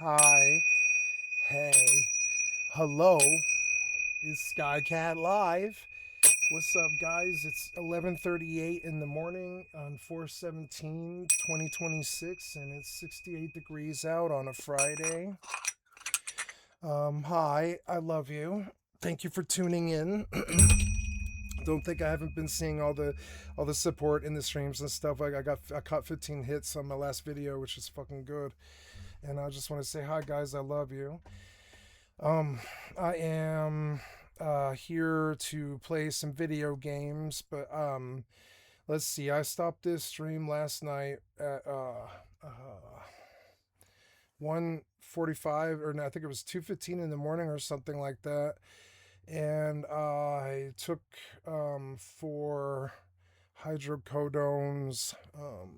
Hi, hey, hello, it's Skycatlive. What's up, guys? It's 11:38 in the morning on 4/17/2026, and it's 68 degrees out on a Friday. Hi, I love you. Thank you for tuning in. Don't think I haven't been seeing all the support in the streams and stuff. Like I caught 15 hits on my last video, which is fucking good. And I just want to say hi, guys. I love you. Um, I am here to play some video games, but let's see. I stopped this stream last night at 1:45, or no, I think it was 2:15 in the morning or something like that. And I took four hydrocodones.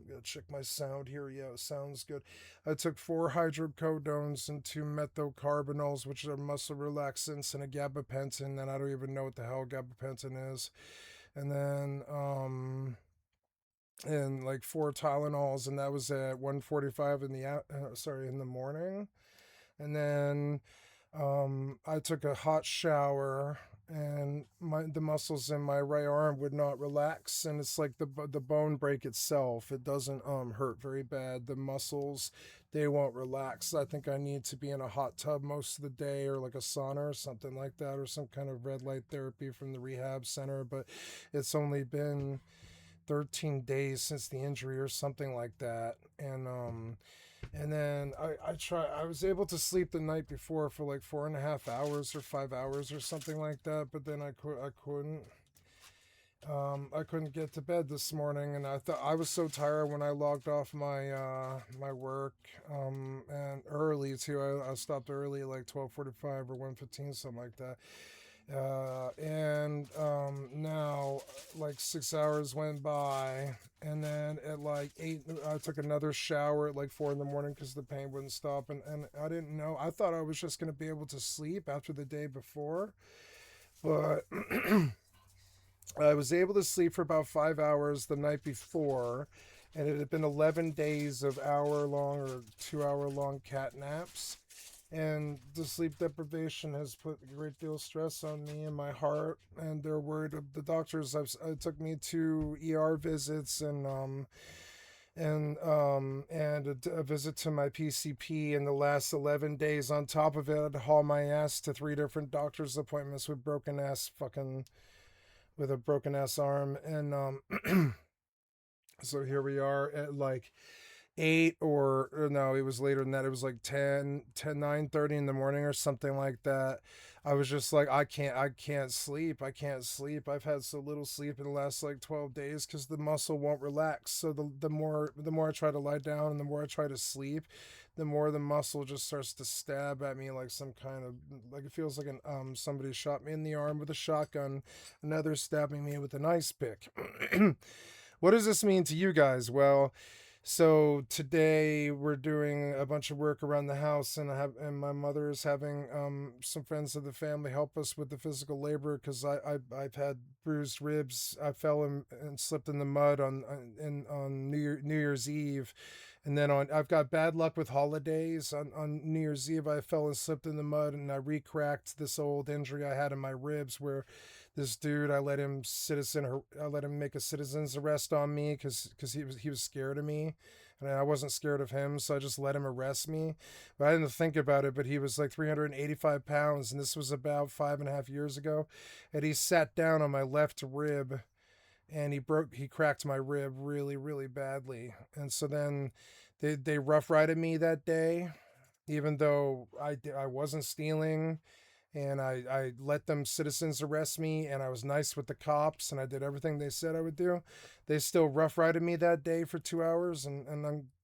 Gotta check my sound here. Yeah, it sounds good. I took four hydrocodones and two methocarbamals, which are muscle relaxants, and a gabapentin, and I don't even know what the hell gabapentin is. And then and like four Tylenols, and that was at 1:45 in the in the morning. And then I took a hot shower, and the muscles in my right arm would not relax, and it's like the bone break itself. It doesn't hurt very bad. The muscles, they won't relax. I think I need to be in a hot tub most of the day, or like a sauna or something like that, or some kind of red light therapy from the rehab center. But it's only been 13 days since the injury or something like that. And then I was able to sleep the night before for like 4.5 hours or 5 hours or something like that, but then I couldn't get to bed this morning, and I thought I was so tired when I logged off my work, and early too. I stopped early, like 12:45 or 1:15, something like that. And Now like 6 hours went by, and then at like 8, I took another shower at like 4 in the morning because the pain wouldn't stop, and I didn't know. I thought I was just gonna be able to sleep after the day before, but I was able to sleep for about 5 hours the night before, and it had been 11 days of hour-long or 2-hour-long cat naps. And the sleep deprivation has put a great deal of stress on me and my heart, and they're worried. The doctors it took me to ER visits, and a visit to my PCP in the last 11 days. On top of it, I'd haul my ass to three different doctor's appointments with broken ass fucking with a broken ass arm. And So here we are at like 8, or no, it was later than that. It was like 9:30 in the morning or something like that. I was just like, I can't sleep. I can't sleep. I've had so little sleep in the last like 12 days because the muscle won't relax. So the more I try to lie down and the more I try to sleep, the more the muscle just starts to stab at me, like some kind of, like, it feels like somebody shot me in the arm with a shotgun, another stabbing me with an ice pick. What does this mean to you guys? Well, so today we're doing a bunch of work around the house, and my mother is having some friends of the family help us with the physical labor because I've had bruised ribs. I fell and slipped in the mud on New Year's Eve, and then I've got bad luck with holidays. On New Year's Eve, I fell and slipped in the mud, and I recracked this old injury I had in my ribs where this dude, I let him make a citizen's arrest on me because he was scared of me, and I wasn't scared of him, so I just let him arrest me. But I didn't think about it, but he was like 385 pounds, and this was about 5.5 years ago. And he sat down on my left rib, and he cracked my rib really, really badly. And so then they rough rided me that day, even though I wasn't stealing, and I let them citizens arrest me, and I was nice with the cops, and I did everything they said I would do. They still rough rided me that day for 2 hours,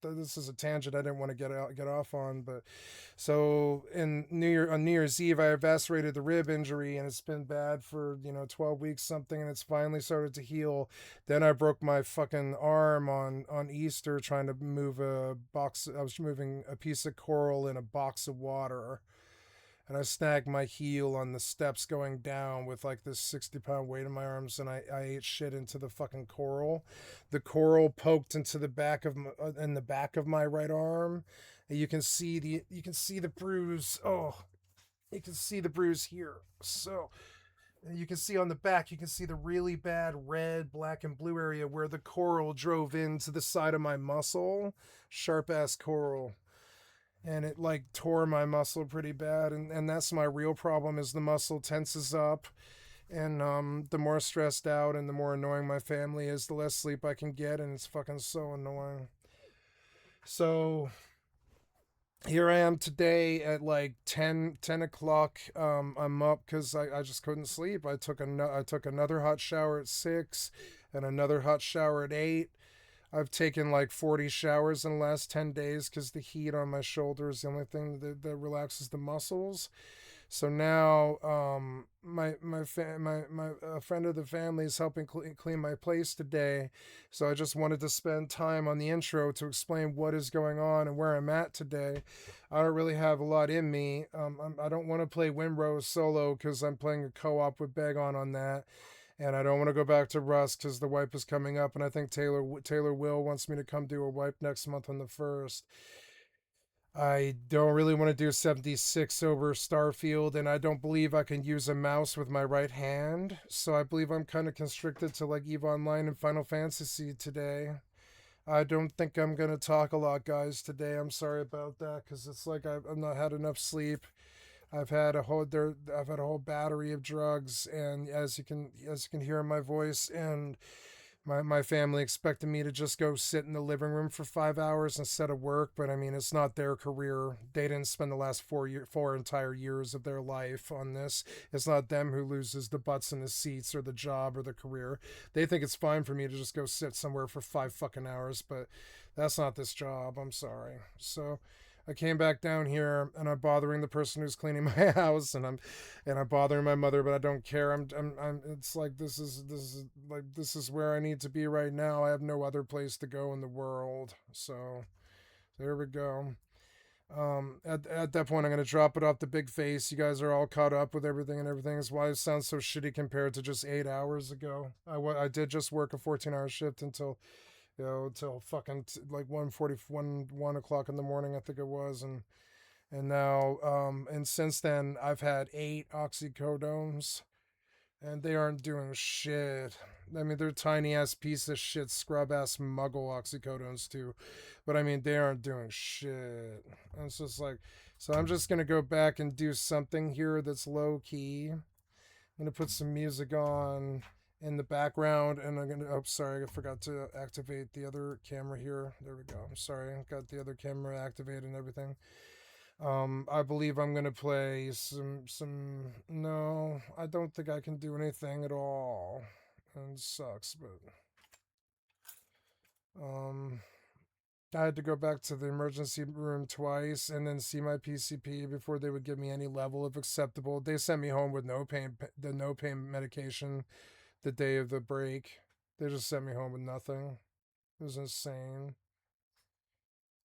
this is a tangent I didn't want to get off on. But so on New Year's Eve, I eviscerated the rib injury, and it's been bad for 12 weeks something, and it's finally started to heal. Then I broke my fucking arm on Easter trying to move a box. I was moving a piece of coral in a box of water, and I snagged my heel on the steps going down with like this 60-pound weight in my arms, and I ate shit into the fucking coral. The coral poked into the back of in the back of my right arm, And you can see the bruise. Oh, you can see the bruise here. So you can see on the back, you can see the really bad red, black, and blue area where the coral drove into the side of my muscle. Sharp ass coral. And it like tore my muscle pretty bad. And that's my real problem is the muscle tenses up. And the more stressed out and the more annoying my family is, the less sleep I can get. And it's fucking so annoying. So here I am today at like 10 o'clock. I'm up because I just couldn't sleep. I took another hot shower at 6 and another hot shower at 8. I've taken like 40 showers in the last 10 days because the heat on my shoulder is the only thing that relaxes the muscles. So now, my a friend of the family is helping clean my place today. So I just wanted to spend time on the intro to explain what is going on and where I'm at today. I don't really have a lot in me. I don't want to play Winrose solo because I'm playing a co-op with Begon on that. And I don't want to go back to Rust because the wipe is coming up, and I think Taylor Will wants me to come do a wipe next month on the 1st. I don't really want to do 76 over Starfield, and I don't believe I can use a mouse with my right hand. So I believe I'm kind of constricted to like EVE Online and Final Fantasy today. I don't think I'm going to talk a lot, guys, today. I'm sorry about that because it's like I've not had enough sleep. I've had a whole battery of drugs, and as you can hear in my voice, and my family expected me to just go sit in the living room for 5 hours instead of work, but I mean it's not their career. They didn't spend the last 4 entire years of their life on this. It's not them who loses the butts in the seats or the job or the career. They think it's fine for me to just go sit somewhere for 5 fucking hours, but that's not this job. I'm sorry. So I came back down here and I'm bothering the person who's cleaning my house, and I'm bothering my mother, but I don't care. I'm it's like this is where I need to be right now. I have no other place to go in the world. So there we go. At that point, I'm gonna drop it off the big face. You guys are all caught up with everything, and everything is why it sounds so shitty compared to just 8 hours ago. I did just work a 14-hour shift until till fucking like 1 o'clock in the morning, I think it was, and now and since then I've had 8 oxycodones, and they aren't doing shit. I mean, they're tiny ass piece of shit, scrub ass muggle oxycodones too, but I mean they aren't doing shit. And it's just like, so I'm just gonna go back and do something here that's low key. I'm gonna put some music on in the background, and I'm gonna, oh sorry, I forgot to activate the other camera here. There we go. I'm sorry, I got the other camera activated and everything. I believe I'm gonna play some no, I don't think I can do anything at all. And it sucks, but um I had to go back to the emergency room twice and then see my PCP before they would give me any level of acceptable. They sent me home with no pain medication the day of the break. They just sent me home with nothing. It was insane.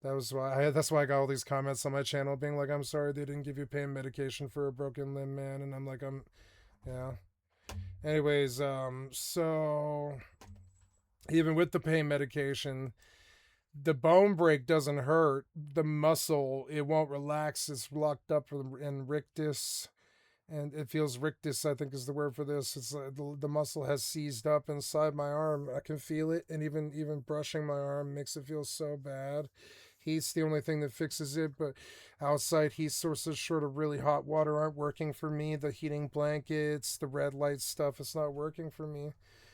That's why I got all these comments on my channel being like, I'm sorry they didn't give you pain medication for a broken limb, man. And I'm like, yeah. Anyways, so even with the pain medication, the bone break doesn't hurt. The muscle, it won't relax. It's locked up in rictus, and it feels rictus, I think is the word for this. It's the muscle has seized up inside my arm. I can feel it, and even brushing my arm makes it feel so bad. Heat's the only thing that fixes it, but outside heat sources short of really hot water aren't working for me. The heating blankets, the red light stuff, it's not working for me.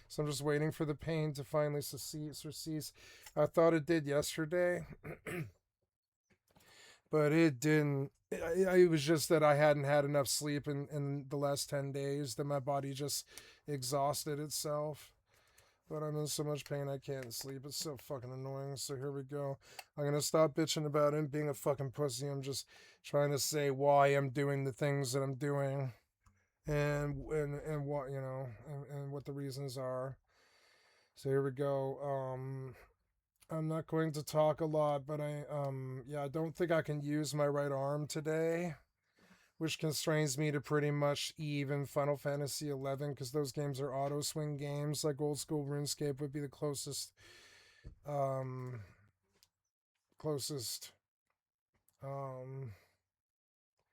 So I'm just waiting for the pain to finally cease. I thought it did yesterday, but it didn't. It was just that I hadn't had enough sleep in the last 10 days, that my body just exhausted itself. But I'm in so much pain I can't sleep. It's so fucking annoying. So here we go. I'm going to stop bitching about him being a fucking pussy. I'm just trying to say why I'm doing the things that I'm doing, and what, and what the reasons are. So here we go. I'm not going to talk a lot, but I don't think I can use my right arm today, which constrains me to pretty much Eve and Final Fantasy 11, because those games are auto swing games. Like old school RuneScape would be the closest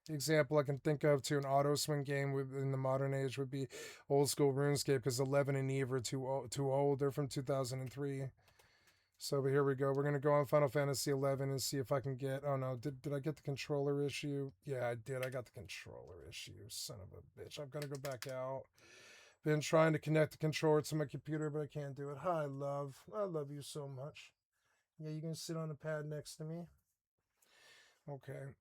Example I can think of to an auto swing game in the modern age would be old school RuneScape, because 11 and Eve are too old. They're from 2003. So, but here we go. We're going to go on Final Fantasy 11 and see if I can get... Oh, no. Did I get the controller issue? Yeah, I did. I got the controller issue. Son of a bitch. I've got to go back out. Been trying to connect the controller to my computer, but I can't do it. Hi, love. I love you so much. Yeah, you can sit on the pad next to me. Okay.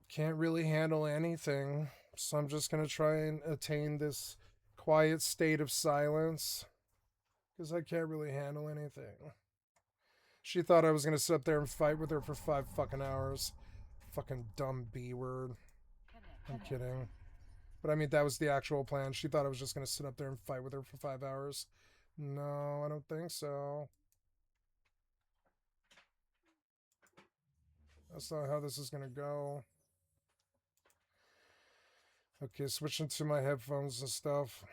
Can't really handle anything. So I'm just going to try and attain this quiet state of silence, because I can't really handle anything. She thought I was going to sit up there and fight with her for 5 fucking hours. Fucking dumb B word. I'm kidding. But I mean, that was the actual plan. She thought I was just going to sit up there and fight with her for 5 hours. No, I don't think so. That's not how this is going to go. Okay, switching to my headphones and stuff.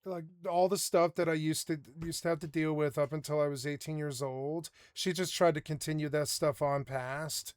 Like all the stuff that I used to have to deal with up until I was 18 years old, she just tried to continue that stuff on past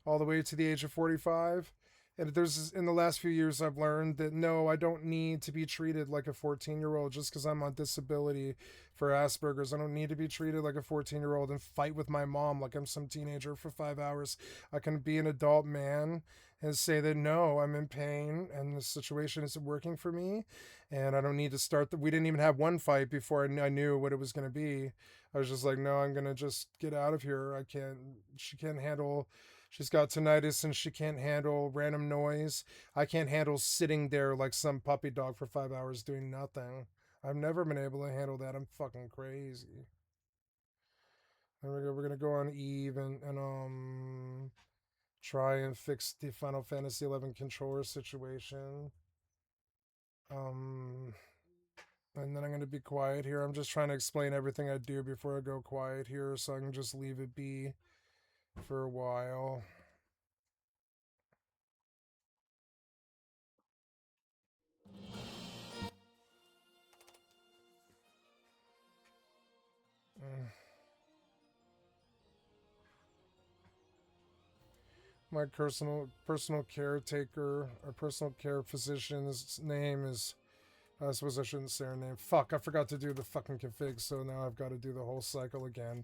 all the way to the age of 45. And there's in the last few years I've learned that no, I don't need to be treated like a 14-year-old just because I'm on disability for Asperger's. I don't need to be treated like a 14-year-old and fight with my mom like I'm some teenager for 5 hours. I can be an adult man and say that no, I'm in pain and the situation isn't working for me, and I don't need to start we didn't even have one fight before I knew what it was going to be. I was just like, no, I'm going to just get out of here. She can't handle... She's got tinnitus and she can't handle random noise. I can't handle sitting there like some puppy dog for 5 hours doing nothing. I've never been able to handle that. I'm fucking crazy. There we go. We're gonna go on Eve and try and fix the Final Fantasy 11 controller situation. And then I'm gonna be quiet here. I'm just trying to explain everything I do before I go quiet here, so I can just leave it be for a while. My personal caretaker or personal care physician's name is... I suppose I shouldn't say her name. Fuck, I forgot to do the fucking config, so now I've got to do the whole cycle again.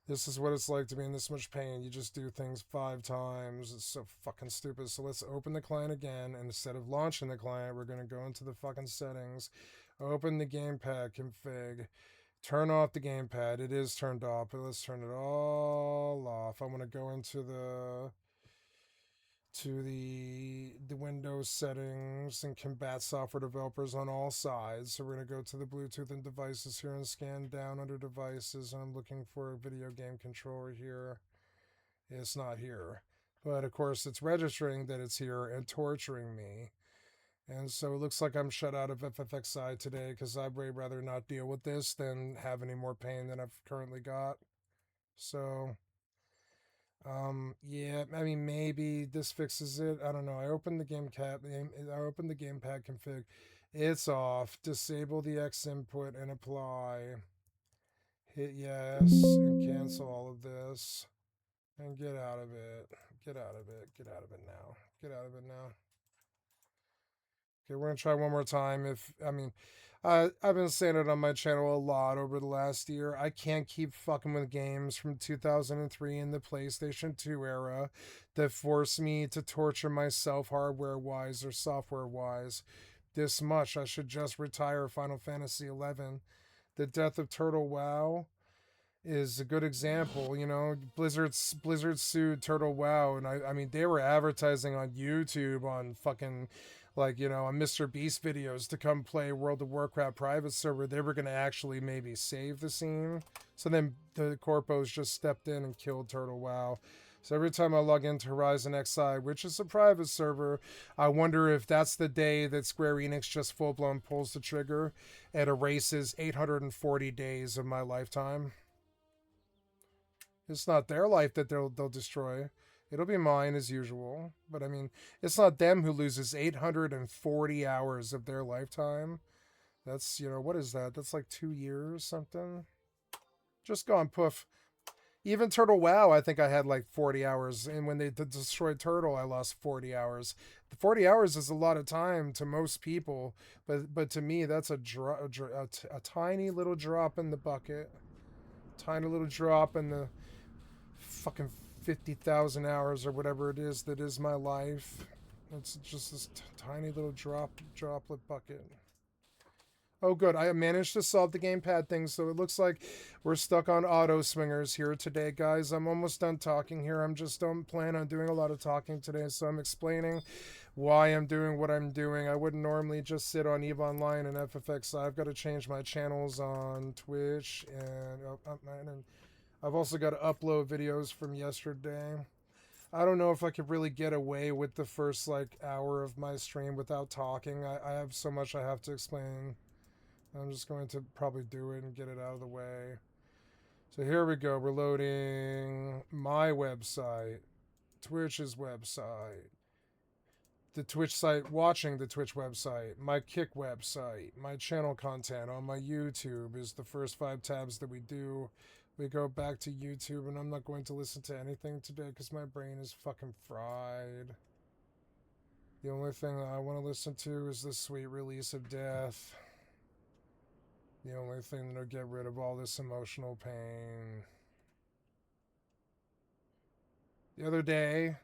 This is what it's like to be in this much pain. You just do things 5 times. It's so fucking stupid. So let's open the client again, and instead of launching the client, we're going to go into the fucking settings, open the gamepad config, turn off the gamepad. It is turned off, but let's turn it all off. I want to go into the Windows settings and combat software developers on all sides. So we're going to go to the Bluetooth and devices here and scan down under devices. And I'm looking for a video game controller here. It's not here. But of course it's registering that it's here and torturing me. And so it looks like I'm shut out of FFXI today because I'd way rather not deal with this than have any more pain than I've currently got. So... yeah, I mean, maybe this fixes it. I don't know. I opened the gamepad config. It's off. Disable the X input and apply. Hit yes and cancel all of this. And get out of it. Get out of it. Get out of it now. Get out of it now. Okay, we're gonna try one more time. I've been saying it on my channel a lot over the last year. I can't keep fucking with games from 2003 in the PlayStation 2 era that force me to torture myself hardware-wise or software-wise this much. I should just retire Final Fantasy 11. The death of Turtle WoW is a good example. You know, Blizzard sued Turtle WoW, and I mean, they were advertising on YouTube on fucking, like, you know, on Mr. Beast videos to come play World of Warcraft private server. They were going to actually maybe save the scene. So then the corpos just stepped in and killed Turtle WoW. So every time I log into Horizon XI, which is a private server, I wonder if that's the day that Square Enix just full-blown pulls the trigger and erases 840 days of my lifetime. It's not their life that they'll destroy. It'll be mine as usual. But I mean, it's not them who loses 840 hours of their lifetime. That's, what is that? That's like 2 years, something. Just gone poof. Even Turtle WoW, I think I had like 40 hours. And when they destroyed Turtle, I lost 40 hours. The 40 hours is a lot of time to most people. But to me, that's a tiny little drop in the bucket. Tiny little drop in the fucking 50,000 hours or whatever it is that is my life. It's just this tiny little droplet bucket. Oh, good. I managed to solve the gamepad thing, so it looks like we're stuck on auto swingers here today, guys. I'm almost done talking here. Don't plan on doing a lot of talking today, so I'm explaining why I'm doing what I'm doing. I wouldn't normally just sit on EVE Online and FFX. I've got to change my channels on Twitch, and I've also got to upload videos from yesterday. I don't know if I could really get away with the first, like, hour of my stream without talking. I have so much I have to explain. I'm just going to probably do it and get it out of the way. So here we go. We're loading my website, Twitch's website, the Twitch site, watching the Twitch website, my Kick website, my channel content on my YouTube is the first 5 tabs that we do. We go back to YouTube, and I'm not going to listen to anything today because my brain is fucking fried. The only thing that I want to listen to is the sweet release of death. The only thing that'll get rid of all this emotional pain. The other day,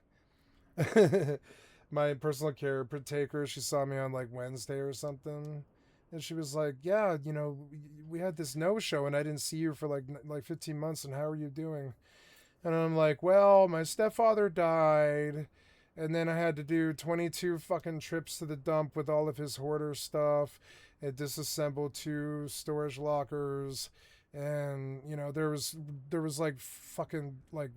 my personal care taker, she saw me on like Wednesday or something. And she was like, yeah, we had this no-show and I didn't see you for like 15 months, and how are you doing? And I'm like, well, my stepfather died. And then I had to do 22 fucking trips to the dump with all of his hoarder stuff. It disassembled 2 storage lockers, and there was like fucking, like,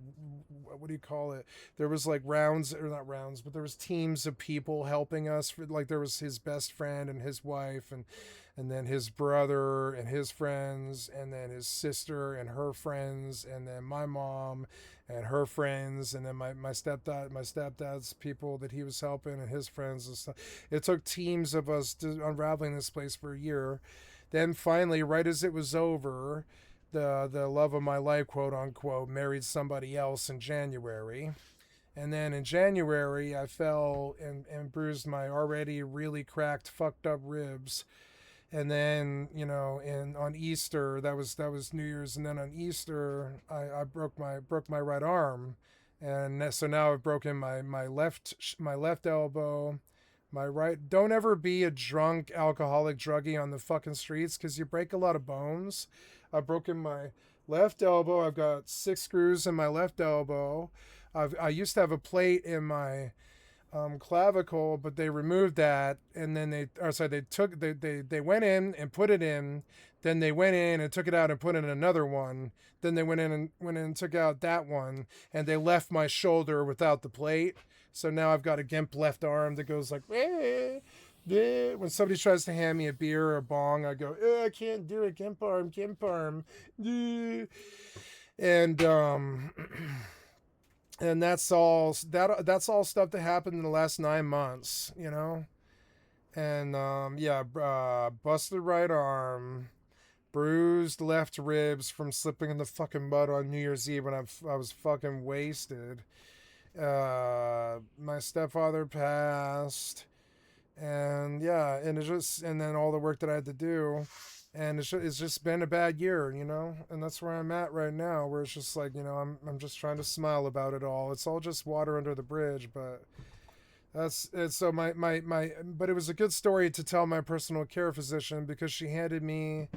what do you call it? There was like rounds, or not rounds, but there was teams of people helping us. Like there was his best friend and his wife, and then his brother and his friends, and then his sister and her friends, and then my mom and her friends, and then my stepdad's people that he was helping, and his friends and stuff. It took teams of us unraveling this place for a year. Then finally, right as it was over, the love of my life, quote unquote, married somebody else in January. And then in January, I fell and bruised my already really cracked, fucked up ribs. And then, on Easter, that was New Year's, and then on Easter, I broke my right arm, and so now I've broken my left elbow, my right. Don't ever be a drunk alcoholic druggie on the fucking streets, because you break a lot of bones. I've broken my left elbow. I've got 6 screws in my left elbow. I used to have a plate in my clavicle, but they removed that, and then they went in and put it in, then they went in and took it out and put in another one, then they went in and took out that one, and they left my shoulder without the plate. So now I've got a gimp left arm that goes like, eh, eh. When somebody tries to hand me a beer or a bong, I go, I can't do it, gimp arm, eh. And and that's all stuff that happened in the last 9 months, And busted right arm, bruised left ribs from slipping in the fucking mud on New Year's Eve when I was fucking wasted. My stepfather passed, and then all the work that I had to do. And it's just been a bad year, and that's where I'm at right now, where it's just like, I'm just trying to smile about it all. It's all just water under the bridge, but so but it was a good story to tell my personal care physician, because she handed me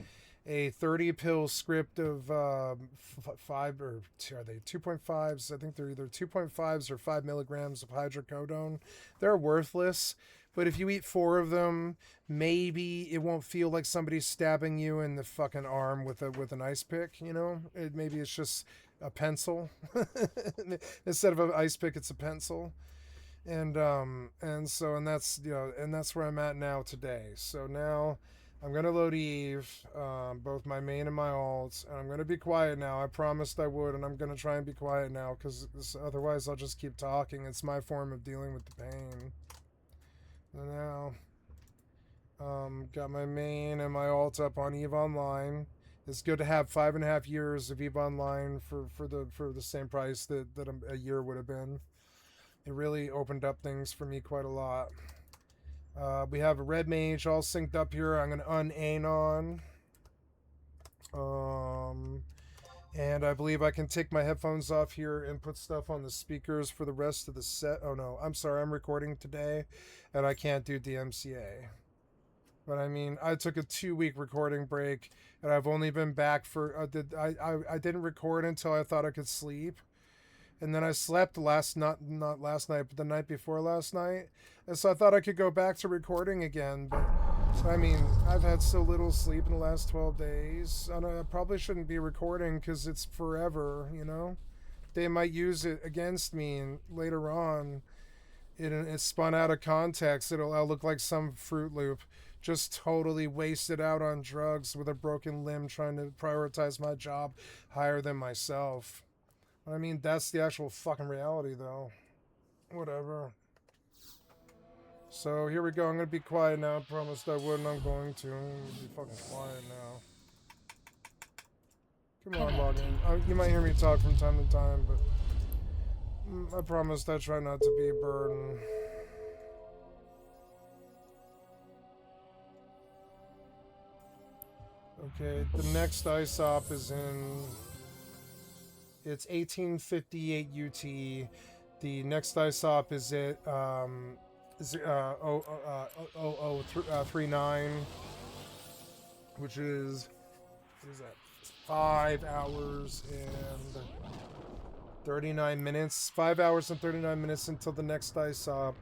a 30-pill script of 5, or are they 2.5s? I think they're either 2.5s or 5 milligrams of hydrocodone. They're worthless. But if you eat 4 of them, maybe it won't feel like somebody's stabbing you in the fucking arm with an ice pick, Maybe it's just a pencil. Instead of an ice pick, it's a pencil. And that's where I'm at now today. So now I'm gonna load Eve, both my main and my alts, and I'm gonna be quiet now. I promised I would, and I'm gonna try and be quiet now, because otherwise I'll just keep talking. It's my form of dealing with the pain. And now, got my main and my alt up on Eve Online. It's good to have 5.5 years of Eve Online for the same price that a year would have been. It really opened up things for me quite a lot. We have a red mage all synced up here. I'm gonna un-anon. And I believe I can take my headphones off here and put stuff on the speakers for the rest of the set. Oh no, I'm sorry, I'm recording today, and I can't do DMCA. But I mean, I took a 2-week recording break, and I've only been back for. I didn't record until I thought I could sleep, and then I slept not last night, but the night before last night, and so I thought I could go back to recording again. But I mean, I've had so little sleep in the last 12 days. I probably shouldn't be recording because it's forever. You know, they might use it against me, and later on, it's spun out of context. I'll look like some Fruit Loop, just totally wasted out on drugs with a broken limb, trying to prioritize my job higher than myself. I mean, that's the actual fucking reality, though. Whatever. So here we go. I'm gonna be quiet now. I promised I wouldn't. I'm going to. I'm gonna be fucking quiet now. Come on, log in. You might hear me talk from time to time, but I promised I'd try not to be a burden. Okay, the next ISOP is in. It's 1858 UT. The next ISOP is at 0039, which is, what is that? 5 hours and 39 minutes. 5 hours and 39 minutes until the next ISOP.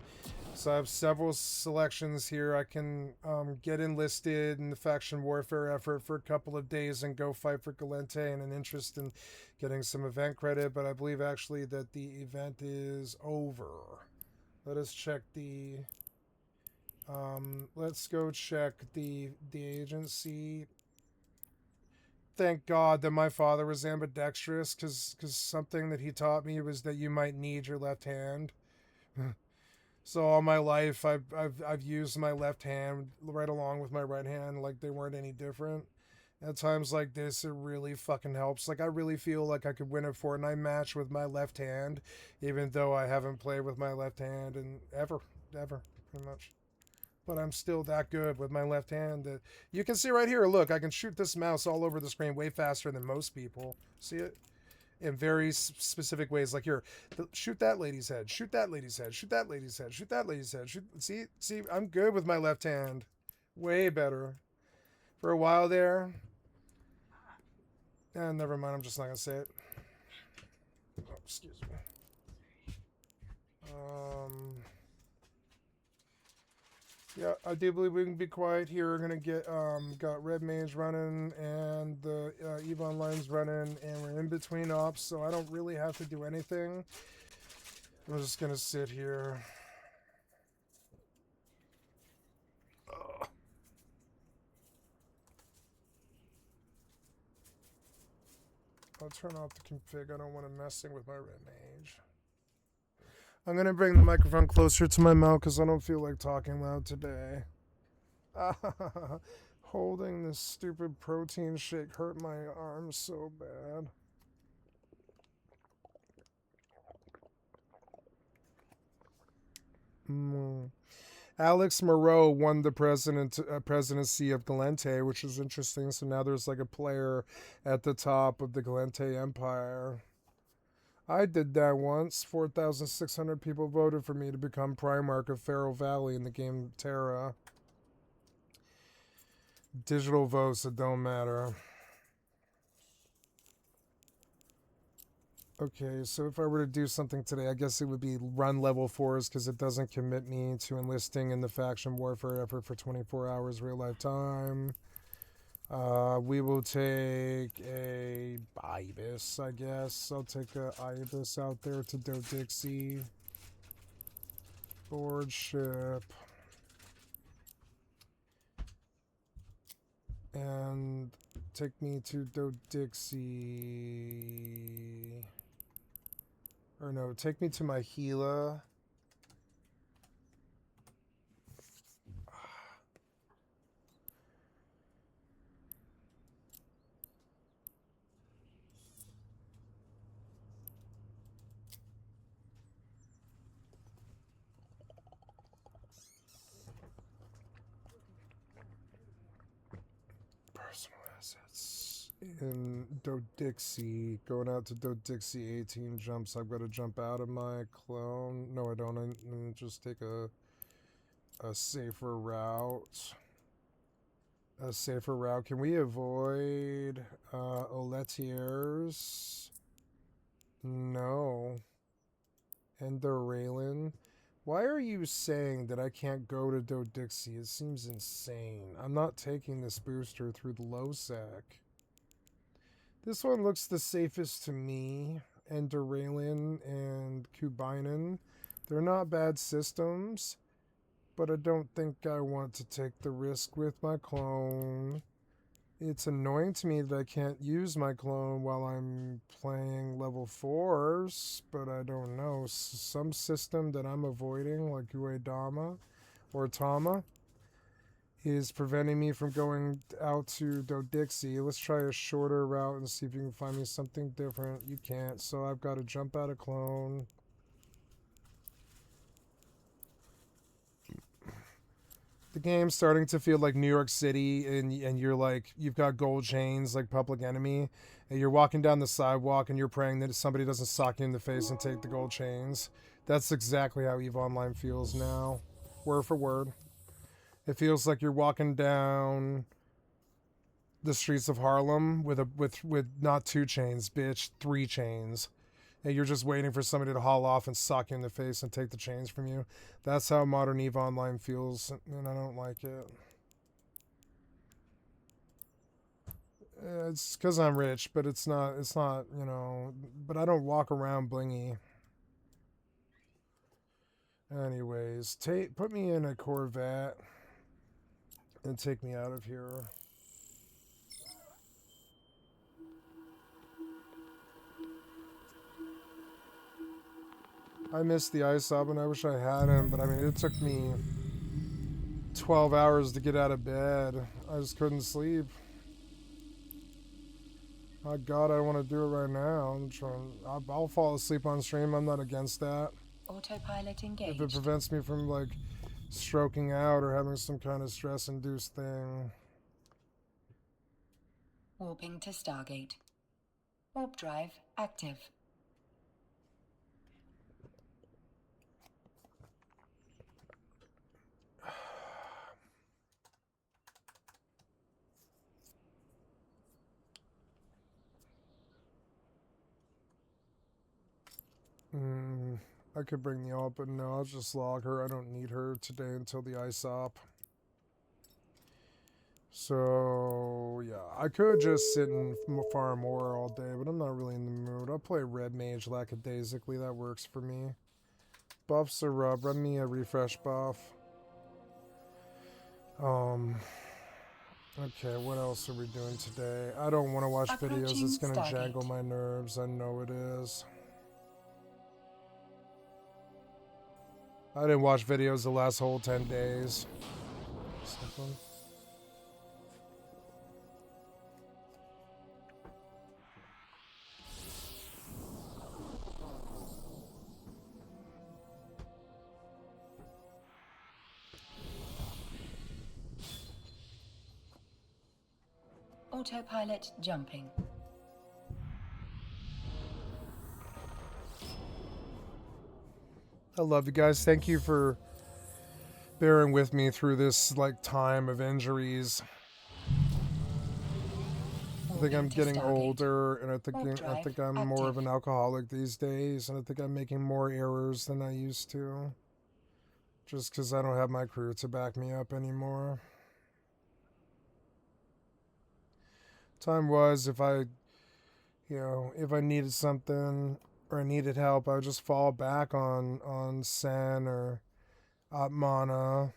So I have several selections here. I can get enlisted in the faction warfare effort for a couple of days and go fight for Galente, and an interest in getting some event credit, but I believe actually that the event is over. Let us check the let's go check the agency. Thank God that my father was ambidextrous, because something that he taught me was that you might need your left hand. So all my life, I've used my left hand right along with my right hand, like they weren't any different. At times like this, it really fucking helps. Like, I really feel like I could win a Fortnite match with my left hand, even though I haven't played with my left hand in ever, pretty much. But I'm still that good with my left hand that you can see right here. Look, I can shoot this mouse all over the screen way faster than most people. See it? In very specific ways, like here, shoot that lady's head, shoot that lady's head, shoot that lady's head, shoot that lady's head. See, I'm good with my left hand, way better. For a while there, never mind. I'm just not gonna say it. Oh, excuse me. Yeah, I do believe we can be quiet here. We're gonna get got Red Mage running and the Eve Online's running, and we're in between ops, so I don't really have to do anything. I'm just gonna sit here. I'll turn off the config. I don't want to messing with my Red Mage. I'm gonna bring the microphone closer to my mouth because I don't feel like talking loud today. Holding this stupid protein shake hurt my arm so bad. Alex Moreau won the presidency of Galente, which is interesting. So now there's like a player at the top of the Galente Empire. I did that once. 4,600 people voted for me to become Primarch of Pharaoh Valley in the game Terra. Digital votes that don't matter. Okay, so if I were to do something today, I guess it would be run level 4s because it doesn't commit me to enlisting in the faction warfare effort for 24 hours real life time. We will take a Ibis, I guess. I'll take a Ibis out there to Do Dixie. Board ship. and take me to Dodixie. Or no, take me to my Gila. Personal assets in Dodixie. Going out to Dodixie, 18 jumps. I've got to jump out of my clone. No, I don't. I just take a safer route. A safer route. Can we avoid Oletiers? No. And Raylan. Why are you saying that I can't go to Dodixie? It seems insane. I'm not taking this booster through the Losec. This one looks the safest to me. And Raylan and Kubinen. They're not bad systems. But I don't think I want to take the risk with my clone. It's annoying to me that I can't use my clone while I'm playing level 4s, but I don't know. Some system that I'm avoiding, like Uedama or Tama, is preventing me from going out to Dodixie. Let's try a shorter route and see if you can find me something different. You can't, so I've got to jump out of clone. The game's starting to feel like New York City, and you're like, you've got gold chains like Public Enemy, and you're walking down the sidewalk and you're praying that somebody doesn't sock you in the face and take the gold chains. That's exactly how EVE Online feels now, word for word. It feels like you're walking down the streets of Harlem with not 2 chains, bitch, 3 chains. And you're just waiting for somebody to haul off and sock you in the face and take the chains from you. That's how modern EVE Online feels, and I don't like it. It's because I'm rich, but it's not, you know, but I don't walk around blingy. Anyways, put me in a Corvette and take me out of here. I missed the ice up and I wish I had him, but I mean, it took me 12 hours to get out of bed. I just couldn't sleep. My God, I want to do it right now. I'll fall asleep on stream. I'm not against that. Autopilot engaged. If it prevents me from like stroking out or having some kind of stress-induced thing. Warping to Stargate. Warp drive active. I could bring the op, but no, I'll just log her. I don't need her today until the ISOP. So, yeah, I could just sit and farm ore all day, but I'm not really in the mood. I'll play Red Mage lackadaisically. That works for me. Buffs are up. Run me a refresh buff. Okay, what else are we doing today? I don't want to watch videos. It's going to jangle my nerves. I know it is. I didn't watch videos the last whole 10 days. Something. Autopilot jumping. I love you guys. Thank you for bearing with me through this like time of injuries. I think I'm getting older, and I think I'm more of an alcoholic these days, and I think I'm making more errors than I used to. Just because I don't have my crew to back me up anymore. Time was if I needed something or I needed help, I would just fall back on Sen or Atmana.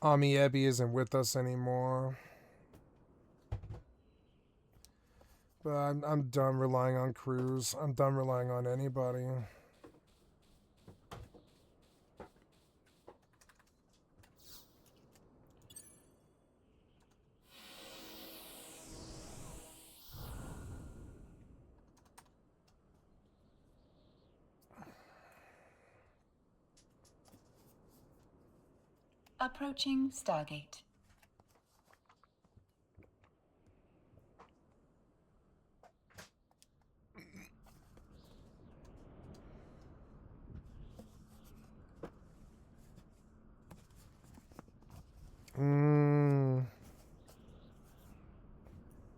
Ami Ebby isn't with us anymore. But I'm done relying on crews. I'm done relying on anybody. Approaching Stargate.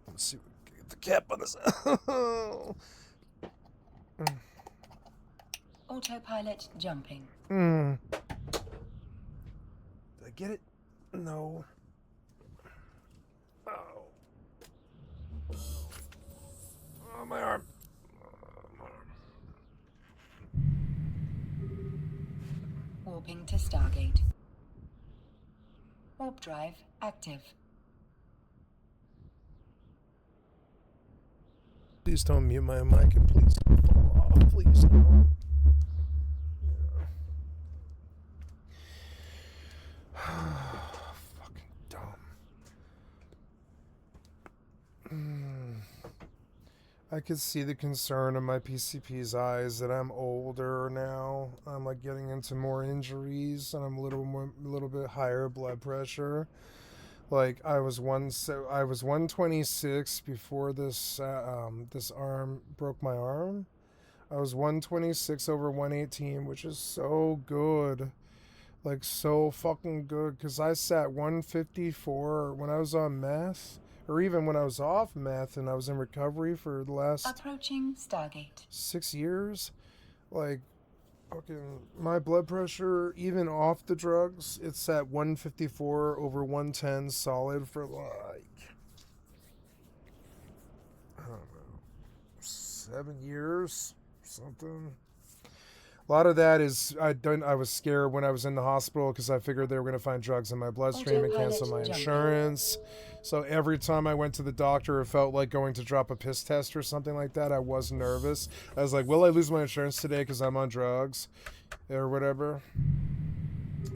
Let's see if we can get the cap on this. Autopilot jumping. Did I get it? No. Oh. Oh, my arm. Warping to Stargate. Warp drive active. Please don't mute my mic and please don't fall off. Please don't. Fucking dumb. I could see the concern in my PCP's eyes that I'm older now. I'm like getting into more injuries and I'm a little bit higher blood pressure. Like I was 126 before this this arm broke my arm. I was 126 over 118, which is so good. Like so fucking good, because I sat 154 when I was on meth, or even when I was off meth and I was in recovery for the last Approaching Stargate. 6 years. Like fucking my blood pressure, even off the drugs, it's at 154 over 110 solid for like, I don't know, 7 years, something. A lot of that is I was scared when I was in the hospital because I figured they were going to find drugs in my bloodstream and cancel my insurance. So every time I went to the doctor, it felt like going to drop a piss test or something like that. I was nervous. I was like, will I lose my insurance today because I'm on drugs or whatever?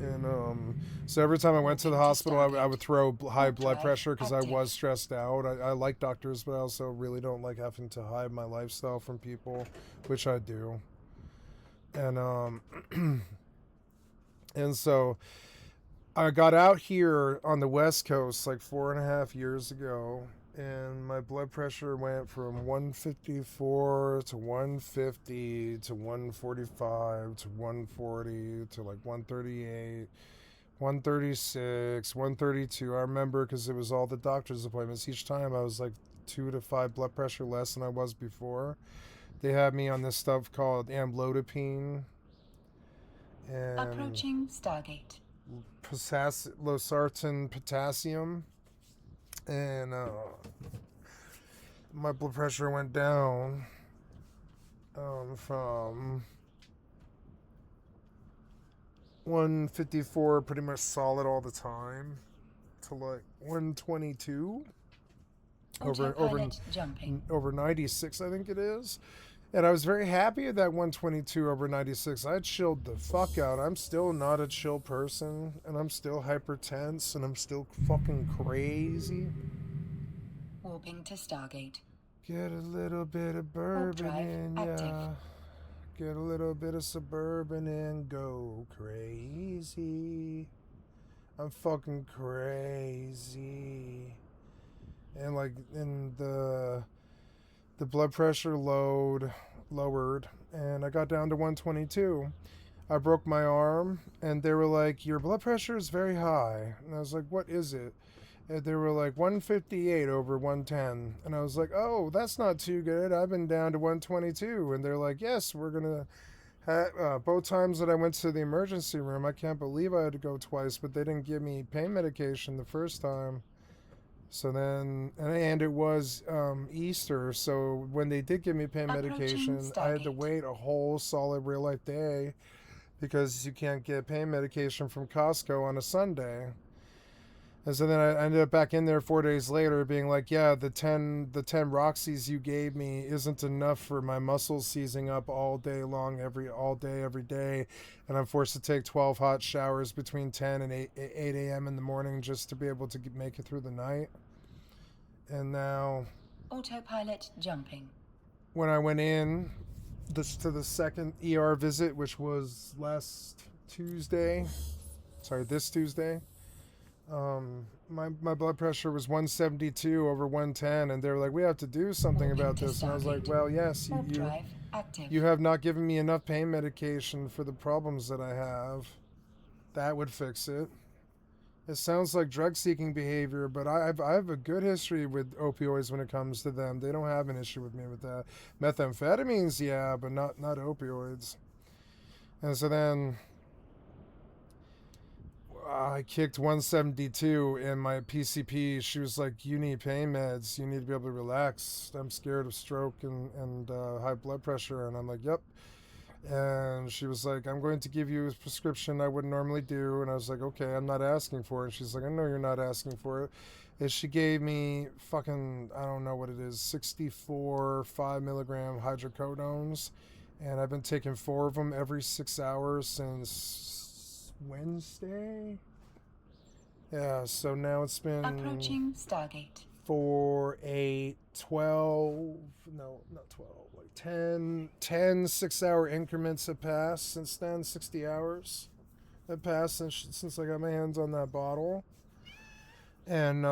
And so every time I went to the hospital, I would throw high blood pressure because I was stressed out. I like doctors, but I also really don't like having to hide my lifestyle from people, which I do. And and so I got out here on the West Coast like 4.5 years ago, and my blood pressure went from 154 to 150 to 145 to 140 to like 138, 136, 132. I remember because it was all the doctor's appointments. Each time I was like 2 to 5 blood pressure less than I was before. They had me on this stuff called amlodipine and Approaching Stargate. losartan potassium, and my blood pressure went down from 154 pretty much solid all the time to like 122 over 96, I think it is. And I was very happy at that 122 over 96. I chilled the fuck out. I'm still not a chill person, and I'm still hypertense, and I'm still fucking crazy. Warping to Stargate. Get a little bit of bourbon in ya. Get a little bit of suburban and go crazy. I'm fucking crazy. And like in the blood pressure lowered, and I got down to 122. I broke my arm, and they were like, your blood pressure is very high. And I was like, what is it? And they were like 158 over 110. And I was like, oh, that's not too good. I've been down to 122. And they're like, yes, we're going to both times that I went to the emergency room, I can't believe I had to go twice, but they didn't give me pain medication the first time. So then, and it was Easter, so when they did give me pain medication, I had to wait a whole solid real life day because you can't get pain medication from Costco on a Sunday. And so then I ended up back in there 4 days later, being like, yeah, the ten Roxys you gave me isn't enough for my muscles seizing up all day long, all day, every day, and I'm forced to take 12 hot showers between 10 and 8 a.m. in the morning just to be able to make it through the night. And now, Autopilot jumping. when I went in to the second ER visit, which was this Tuesday, my blood pressure was 172 over 110, and they were like, we have to do something about this. And I was like, well, yes, you have not given me enough pain medication for the problems that I have. That would fix it. It sounds like drug-seeking behavior, but I have a good history with opioids when it comes to them. They don't have an issue with me with that. Methamphetamines, yeah, but not opioids. And so then I kicked 172, and my PCP, she was like, you need pain meds. You need to be able to relax. I'm scared of stroke and high blood pressure. And I'm like, yep. And she was like, I'm going to give you a prescription I wouldn't normally do. And I was like, okay, I'm not asking for it. And she's like, I know you're not asking for it. And she gave me fucking, I don't know what it is, 64 5 milligram hydrocodones. And I've been taking 4 of them every 6 hours since Wednesday. Yeah, so now it's been approaching Stargate. 4, 8, 12, no, not 12, like 10 6-hour increments have passed since then. 60 hours have passed since I got my hands on that bottle. And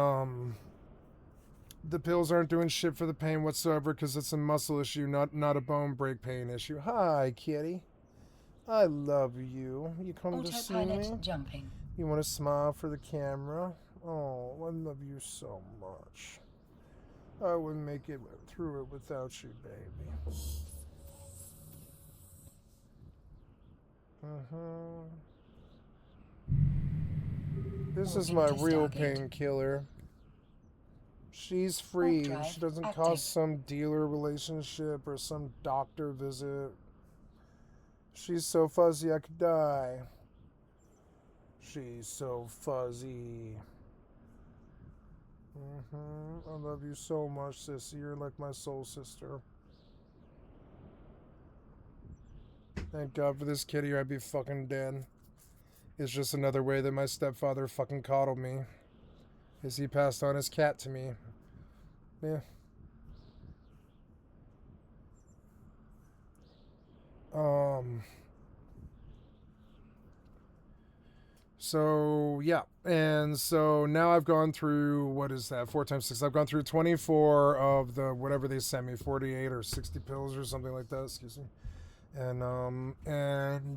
the pills aren't doing shit for the pain whatsoever, because it's a muscle issue, not a bone break pain issue. Hi, kitty. I love you. You come to see me? Jumping. You want to smile for the camera? Oh, I love you so much. I wouldn't make it through it without you, baby. This is my real painkiller. She's free. She doesn't cost some dealer relationship or some doctor visit. She's so fuzzy I could die. She's so fuzzy. I love you so much, sissy. You're like my soul sister. Thank God for this kitty, or I'd be fucking dead. It's just another way that my stepfather fucking coddled me, is he passed on his cat to me. Yeah. So yeah, and so now I've gone through, what is that, 4 times 6? I've gone through 24 of the whatever they sent me, 48 or 60 pills or something like that. Excuse me. And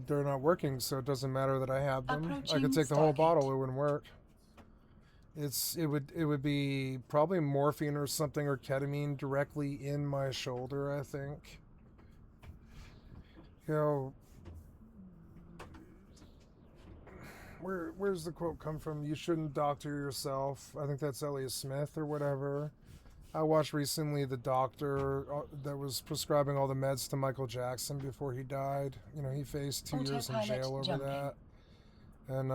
they're not working, so it doesn't matter that I have them. I could take the whole bottle; it wouldn't work. It would be probably morphine or something, or ketamine directly in my shoulder, I think. You know, where's the quote come from? You shouldn't doctor yourself. I think that's Elliot Smith or whatever. I watched recently the doctor that was prescribing all the meds to Michael Jackson before he died. You know, he faced 2 years in jail over that. And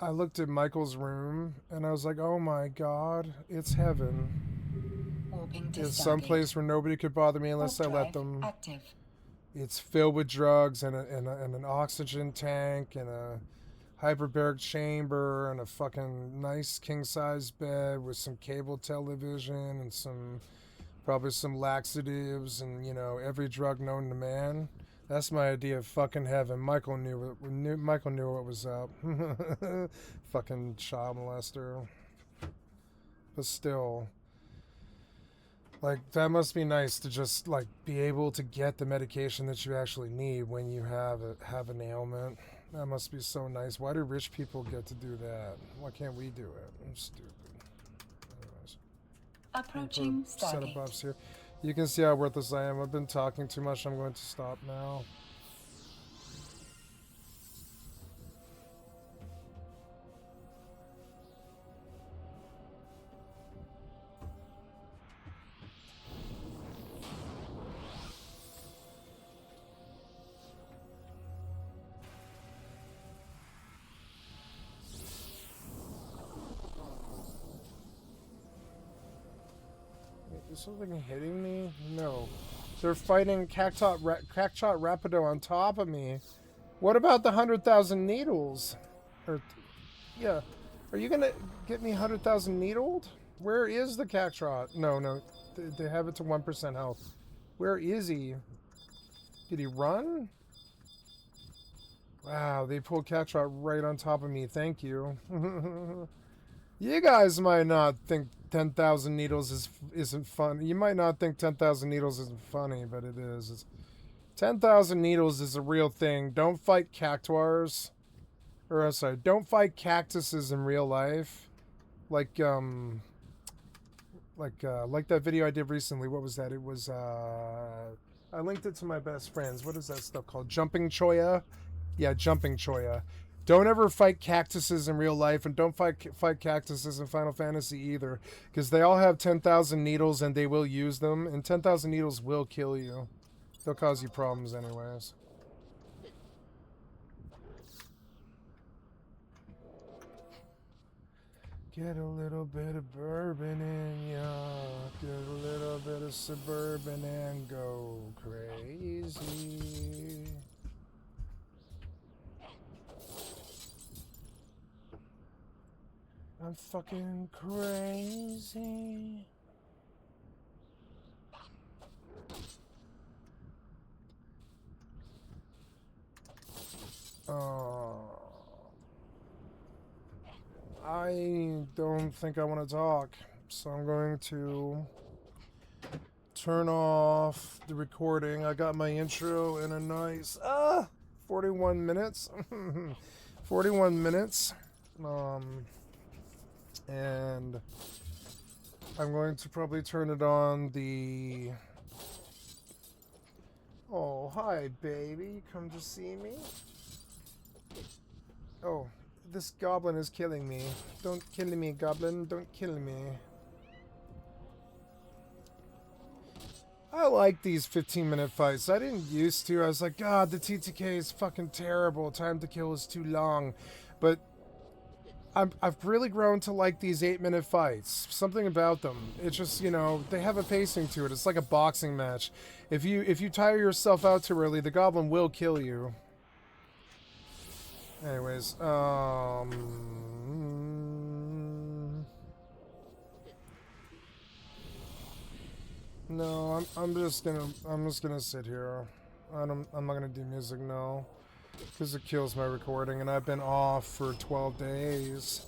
I looked at Michael's room and I was like, oh my God, it's heaven. It's someplace where nobody could bother me unless I let them. It's filled with drugs and an oxygen tank and a hyperbaric chamber and a fucking nice king-size bed with some cable television and probably some laxatives and, you know, every drug known to man. That's my idea of fucking heaven. Michael knew what was up. Fucking child molester. But still, like, that must be nice to just, like, be able to get the medication that you actually need when you have an ailment. That must be so nice. Why do rich people get to do that? Why can't we do it? I'm stupid. Anyways, approaching set of buffs here. You can see how worthless I am. I've been talking too much. I'm going to stop now. Is something hitting me? No. They're fighting Cactot Rapido on top of me. What about the 100,000 needles? Or, yeah. Are you gonna get me 100,000 needled? Where is the Cactrot? No, no. They have it to 1% health. Where is he? Did he run? Wow, they pulled Cactrot right on top of me. Thank you. You guys might not think 10,000 needles isn't fun. You might not think 10,000 needles isn't funny, but it is. 10,000 needles is a real thing. Don't fight cactuars. Or, sorry, don't fight cactuses in real life. Like that video I did recently. What was that? It was, I linked it to my best friends. What is that stuff called? Jumping Choya? Yeah, Jumping Choya. Don't ever fight cactuses in real life, and don't fight cactuses in Final Fantasy either, because they all have 10,000 needles and they will use them, and 10,000 needles will kill you. They'll cause you problems anyways. Get a little bit of bourbon in ya, get a little bit of suburban and go crazy. I'm fucking crazy. I don't think I want to talk, so I'm going to turn off the recording. I got my intro in a nice 41 minutes. 41 minutes. And I'm going to probably turn it on the... Oh, hi, baby. Come to see me? Oh, this goblin is killing me. Don't kill me, goblin. Don't kill me. I like these 15-minute fights. I didn't used to. I was like, God, the TTK is fucking terrible. Time to kill is too long. But I've really grown to like these 8-minute fights. Something about them. It's just, you know, they have a pacing to it. It's like a boxing match. If you tire yourself out too early, the goblin will kill you. Anyways, no, I'm just gonna sit here. I'm not gonna do music now, because it kills my recording, and I've been off for 12 days.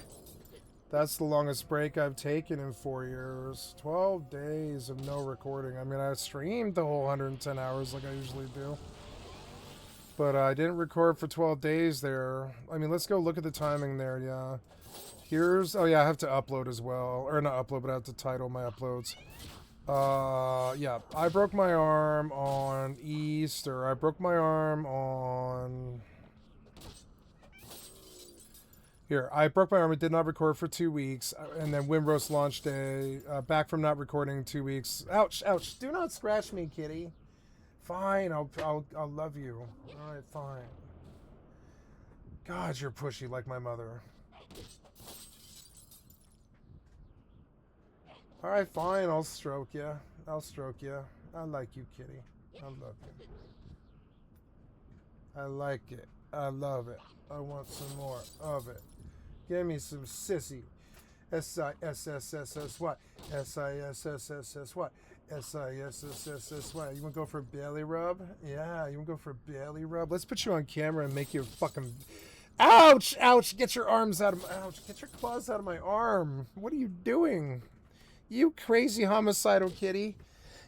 That's the longest break I've taken in 4 years. 12 days of no recording. I mean, I streamed the whole 110 hours like I usually do, but I didn't record for 12 days there. I mean, let's go look at the timing there. Yeah, here's, oh yeah, I have to upload as well, or not upload, but I have to title my uploads. Yeah, I broke my arm on Easter. I broke my arm on... Here, I broke my arm. It did not record for 2 weeks. And then Windrose launch day. Back from not recording 2 weeks. Ouch, ouch. Do not scratch me, kitty. Fine, I'll love you. Alright, fine. God, you're pushy like my mother. Alright, fine, I'll stroke you. I'll stroke you. I like you, kitty. I love you. I like it. I love it. I want some more of it. Give me some sissy. S-I-S-S-S-S-Y. S-I-S-S-S-S-Y. S-I-S-S-S-S-Y. You want to go for a belly rub? Yeah, you want to go for a belly rub? Let's put you on camera and make you fucking... Ouch! Ouch! Get your arms out of my... Ouch! Get your claws out of my arm. What are you doing? You crazy homicidal kitty.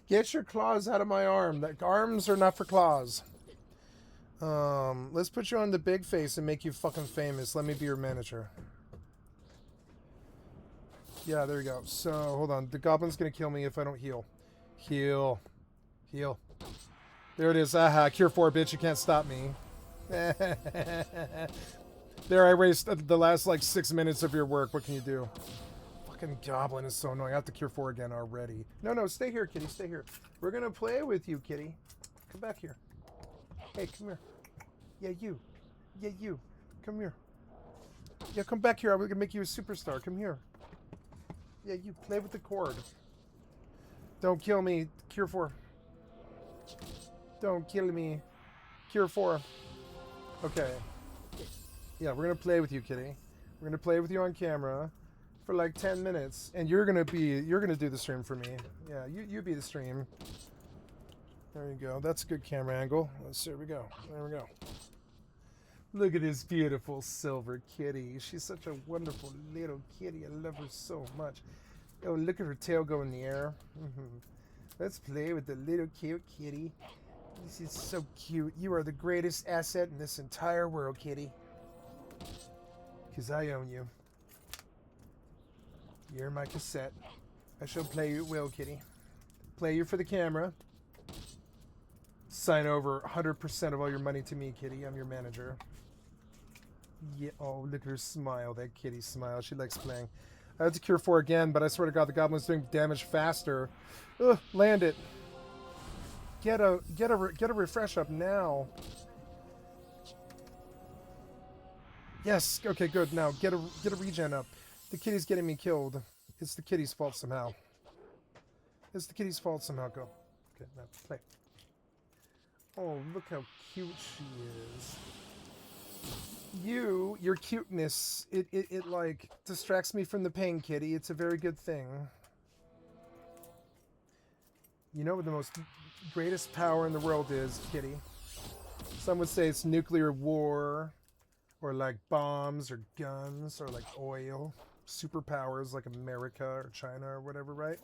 Get your claws out of my arm. Arms are not for claws. Let's put you on the big face and make you fucking famous. Let me be your manager. Yeah, there you go. So, hold on. The goblin's gonna kill me if I don't heal. Heal. Heal. There it is. Aha, Cure 4, bitch. You can't stop me. There, I wasted the last, like, 6 minutes of your work. What can you do? Fucking goblin is so annoying. I have to Cure 4 again already. No, no, stay here, kitty. Stay here. We're gonna play with you, kitty. Come back here. Hey, come here. Yeah, you. Yeah, you. Come here. Yeah, come back here. I'm gonna make you a superstar. Come here. Yeah, you play with the cord. Don't kill me. Cure 4. Don't kill me. Cure 4. Okay. Yeah, we're gonna play with you, kitty. We're gonna play with you on camera for like 10 minutes, and you're gonna do the stream for me. Yeah, you be the stream. There you go. That's a good camera angle. There we go. There we go. Look at this beautiful silver kitty. She's such a wonderful little kitty. I love her so much. Oh, look at her tail go in the air. Let's play with the little cute kitty. This is so cute. You are the greatest asset in this entire world, kitty. Because I own you. You're my cassette. I shall play you at will, kitty. Play you for the camera. Sign over 100% of all your money to me, kitty. I'm your manager. Yeah. Oh, look at her smile. That kitty smile. She likes playing. I had to cure 4 again, but I swear to God, the goblin's doing damage faster. Ugh, land it. Get a refresh up now. Yes. Okay, good. Now get a regen up. The kitty's getting me killed. It's the kitty's fault somehow. It's the kitty's fault somehow. Go. Okay, now play. Oh, look how cute she is. Your cuteness, it like distracts me from the pain, kitty. It's a very good thing. You know what the most greatest power in the world is, kitty? Some would say it's nuclear war, or like bombs or guns, or like oil. Superpowers like America or China or whatever, right?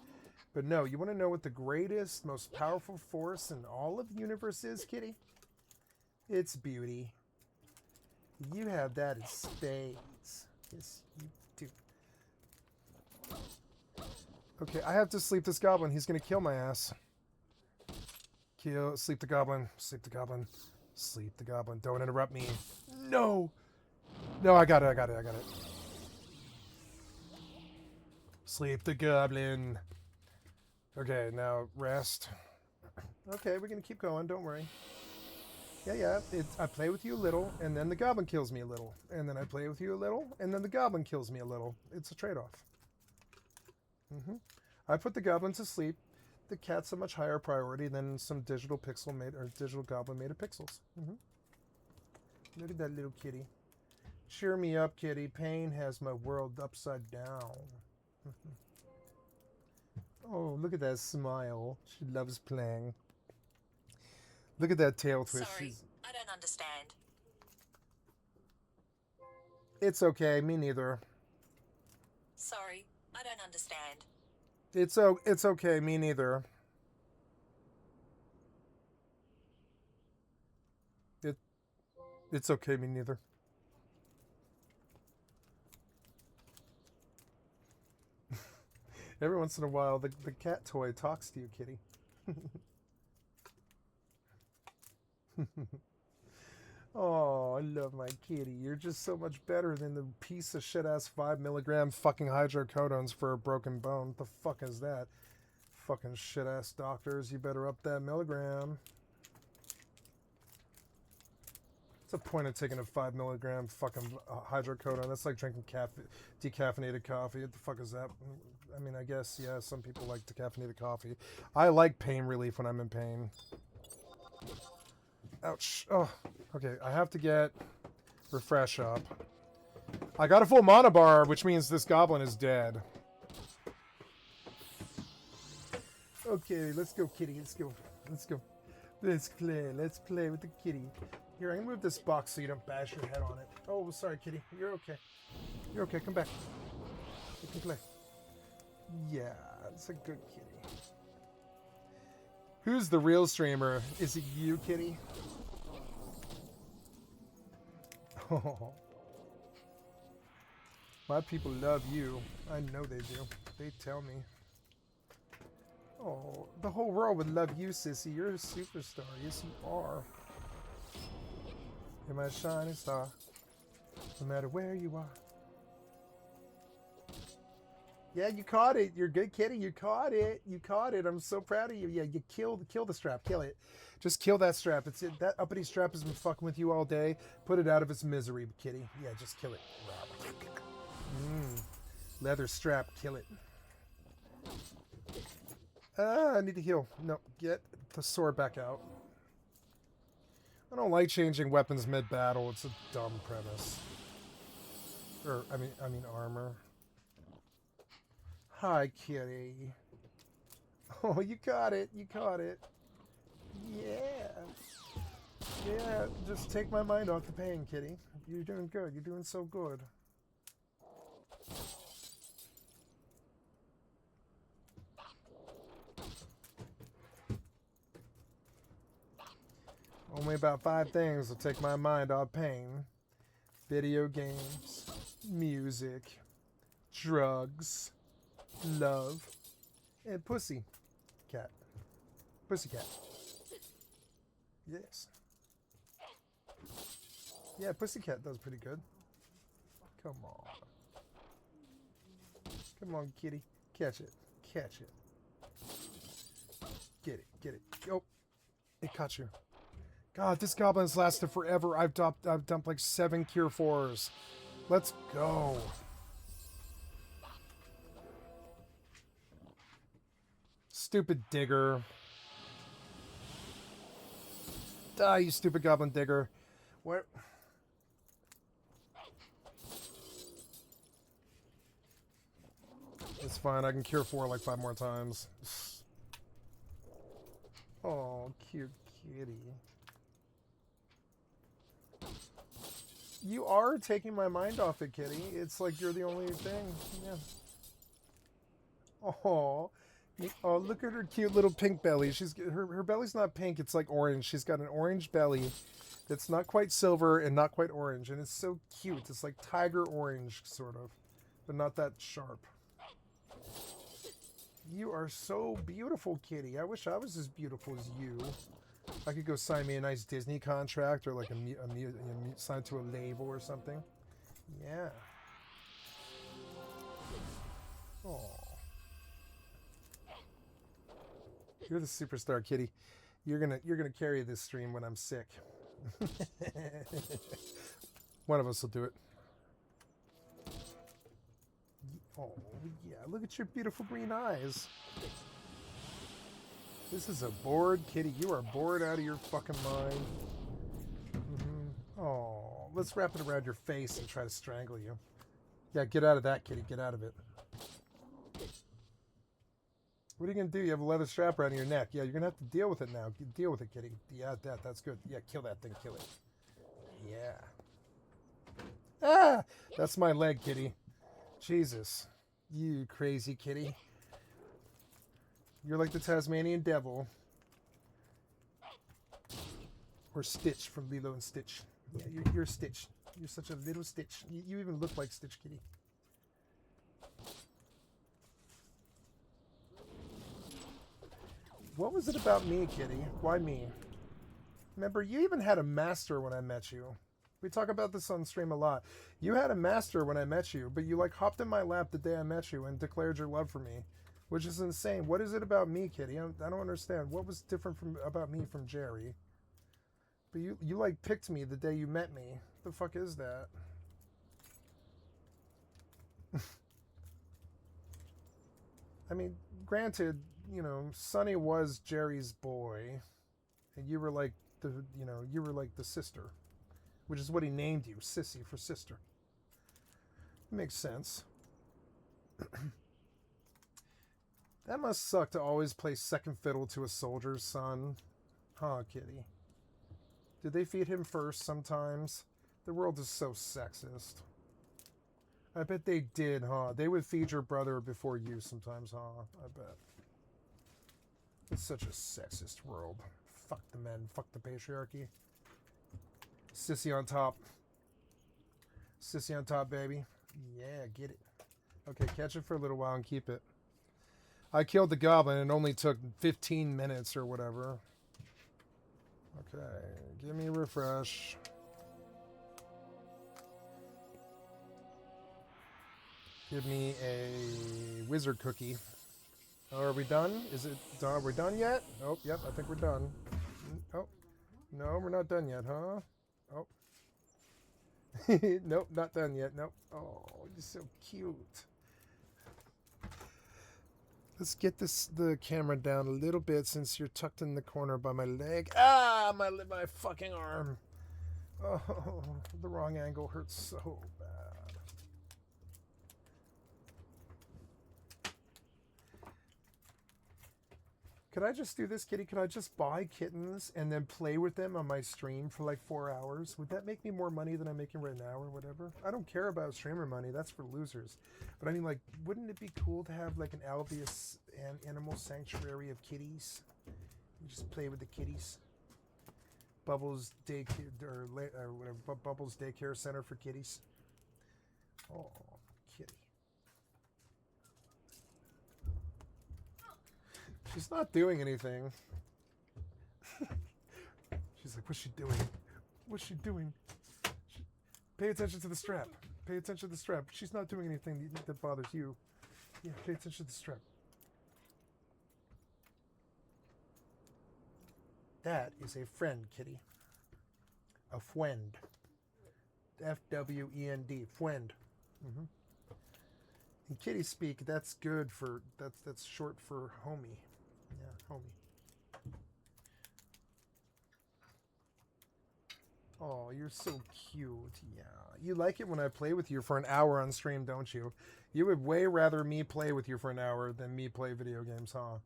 But no, you want to know what the greatest, most powerful force in all of the universe is, kitty? It's beauty. You have that in spades. Yes, you do. Okay, I have to sleep this goblin. He's going to kill my ass. Sleep the goblin. Sleep the goblin. Sleep the goblin. Don't interrupt me. No! No, I got it. Sleep the goblin. Okay, now rest. Okay, we're going to keep going. Don't worry. Yeah. I play with you a little, and then the goblin kills me a little. And then I play with you a little, and then the goblin kills me a little. It's a trade-off. I put the goblin to sleep. The cat's a much higher priority than some digital goblin made of pixels. Look at that little kitty. Cheer me up, kitty. Pain has my world upside down. Oh, look at that smile. She loves playing. Look at that tail twist. Sorry, I don't understand. It's okay, me neither. Sorry, I don't understand. It's okay, me neither. It's okay, me neither. Every once in a while, the cat toy talks to you, kitty. Oh, I love my kitty. You're just so much better than the piece of shit-ass 5 milligram fucking hydrocodones for a broken bone. What the fuck is that? Fucking shit-ass doctors, you better up that milligram. What's the point of taking a 5 milligram fucking hydrocodone? That's like drinking decaffeinated coffee. What the fuck is that? I mean, I guess, yeah, some people like decaffeinated coffee. I like pain relief when I'm in pain. Ouch. Oh, okay. I have to get refresh up. I got a full mana bar, which means this goblin is dead. Okay, let's go, kitty. Let's go. Let's play with the kitty. Here, I'm gonna move this box so you don't bash your head on it. Oh, sorry, kitty. You're okay. Come back. You can play. Yeah, it's a good kitty. Who's the real streamer? Is it you, kitty? Oh. My people love you. I know they do. They tell me. Oh, the whole world would love you, sissy. You're a superstar. Yes, you are. You're my shining star. No matter where you are. Yeah, you caught it. You're good, kitty. You caught it. I'm so proud of you. Yeah, you kill the strap. Kill it. Just kill that strap. It's it. That uppity strap has been fucking with you all day. Put it out of its misery, kitty. Yeah, just kill it. Leather strap. Kill it. I need to heal. No, get the sword back out. I don't like changing weapons mid-battle. It's a dumb premise. Or, I mean armor. Hi, kitty. Oh, you got it. You caught it. Yeah. Yeah, just take my mind off the pain, kitty. You're doing good. You're doing so good. Only about 5 things will take my mind off pain. Video games, music, drugs, love, and pussy. Cat. Pussycat. Yes. Yeah, Pussycat does pretty good. Come on. Come on, kitty. Catch it. Catch it. Get it. Get it. Oh, it caught you. God, this goblin's lasted forever. I've dumped like 7 Cure 4s. Let's go. Stupid digger. Die, you stupid goblin digger. What? It's fine. I can Cure 4 like 5 more times. Oh, cute kitty. You are taking my mind off it, kitty. It's like you're the only thing. Yeah. Oh, oh, look at her cute little pink belly. Her belly's not pink. It's like orange. She's got an orange belly that's not quite silver and not quite orange, and it's so cute. It's like tiger orange, sort of, but not that sharp. You are so beautiful, kitty. I wish I was as beautiful as you. I could go sign me a nice Disney contract or like sign to a label or something. Yeah. Oh. You're the superstar, kitty. You're gonna carry this stream when I'm sick. One of us will do it. Oh yeah, look at your beautiful green eyes. This is a bored kitty. You are bored out of your fucking mind. Oh, let's wrap it around your face and try to strangle you. Yeah, get out of that, kitty. Get out of it. What are you going to do? You have a leather strap around your neck. Yeah, you're going to have to deal with it now. Deal with it, kitty. Yeah, that's good. Yeah, kill that thing. Kill it. Yeah. Ah! That's my leg, kitty. Jesus. You crazy kitty. You're like the Tasmanian devil. Or Stitch from Lilo and Stitch. Yeah, you're Stitch. You're such a little Stitch. You even look like Stitch, kitty. What was it about me, kitty? Why me? Remember, you even had a master when I met you. We talk about this on stream a lot. You had a master when I met you, but you like hopped in my lap the day I met you and declared your love for me, which is insane. What is it about me, kitty? I don't understand. What was different about me from Jerry? But you like picked me the day you met me. The fuck is that? I mean, granted, you know, Sonny was Jerry's boy, and you were like the sister, which is what he named you, Sissy, for sister. Makes sense. That must suck to always play second fiddle to a soldier's son. Huh, kitty? Did they feed him first sometimes? The world is so sexist. I bet they did, huh? They would feed your brother before you sometimes, huh? I bet. It's such a sexist world. Fuck the men. Fuck the patriarchy. Sissy on top. Sissy on top, baby. Yeah, get it. Okay, catch it for a little while and keep it. I killed the goblin and it only took 15 minutes or whatever. Okay, give me a refresh. Give me a wizard cookie. Oh, are we done? Is it done? Are we done yet? Oh, yep, I think we're done. Oh, no, we're not done yet, huh? Oh. Nope, not done yet. Nope. Oh, you're so cute. Let's get the camera down a little bit since you're tucked in the corner by my leg. Ah, my fucking arm. Oh, the wrong angle hurts so bad. Could I just do this, kitty? Could I just buy kittens and then play with them on my stream for like 4 hours? Would that make me more money than I'm making right now or whatever? I don't care about streamer money. That's for losers. But I mean, like, wouldn't it be cool to have like an Albius and animal sanctuary of kitties? You just play with the kitties. Bubbles daycare or whatever. Bubbles daycare center for kitties. Oh, kitty. She's not doing anything. She's like, what's she doing? What's she doing? Pay attention to the strap. Pay attention to the strap. She's not doing anything that bothers you. Yeah, pay attention to the strap. That is a friend, kitty. A friend. F-W-E-N-D. Friend. Mm-hmm. In kitty speak, that's good for, that's short for homie. Yeah, homie. Oh, you're so cute. Yeah. You like it when I play with you for an hour on stream, don't you? You would way rather me play with you for an hour than me play video games, huh?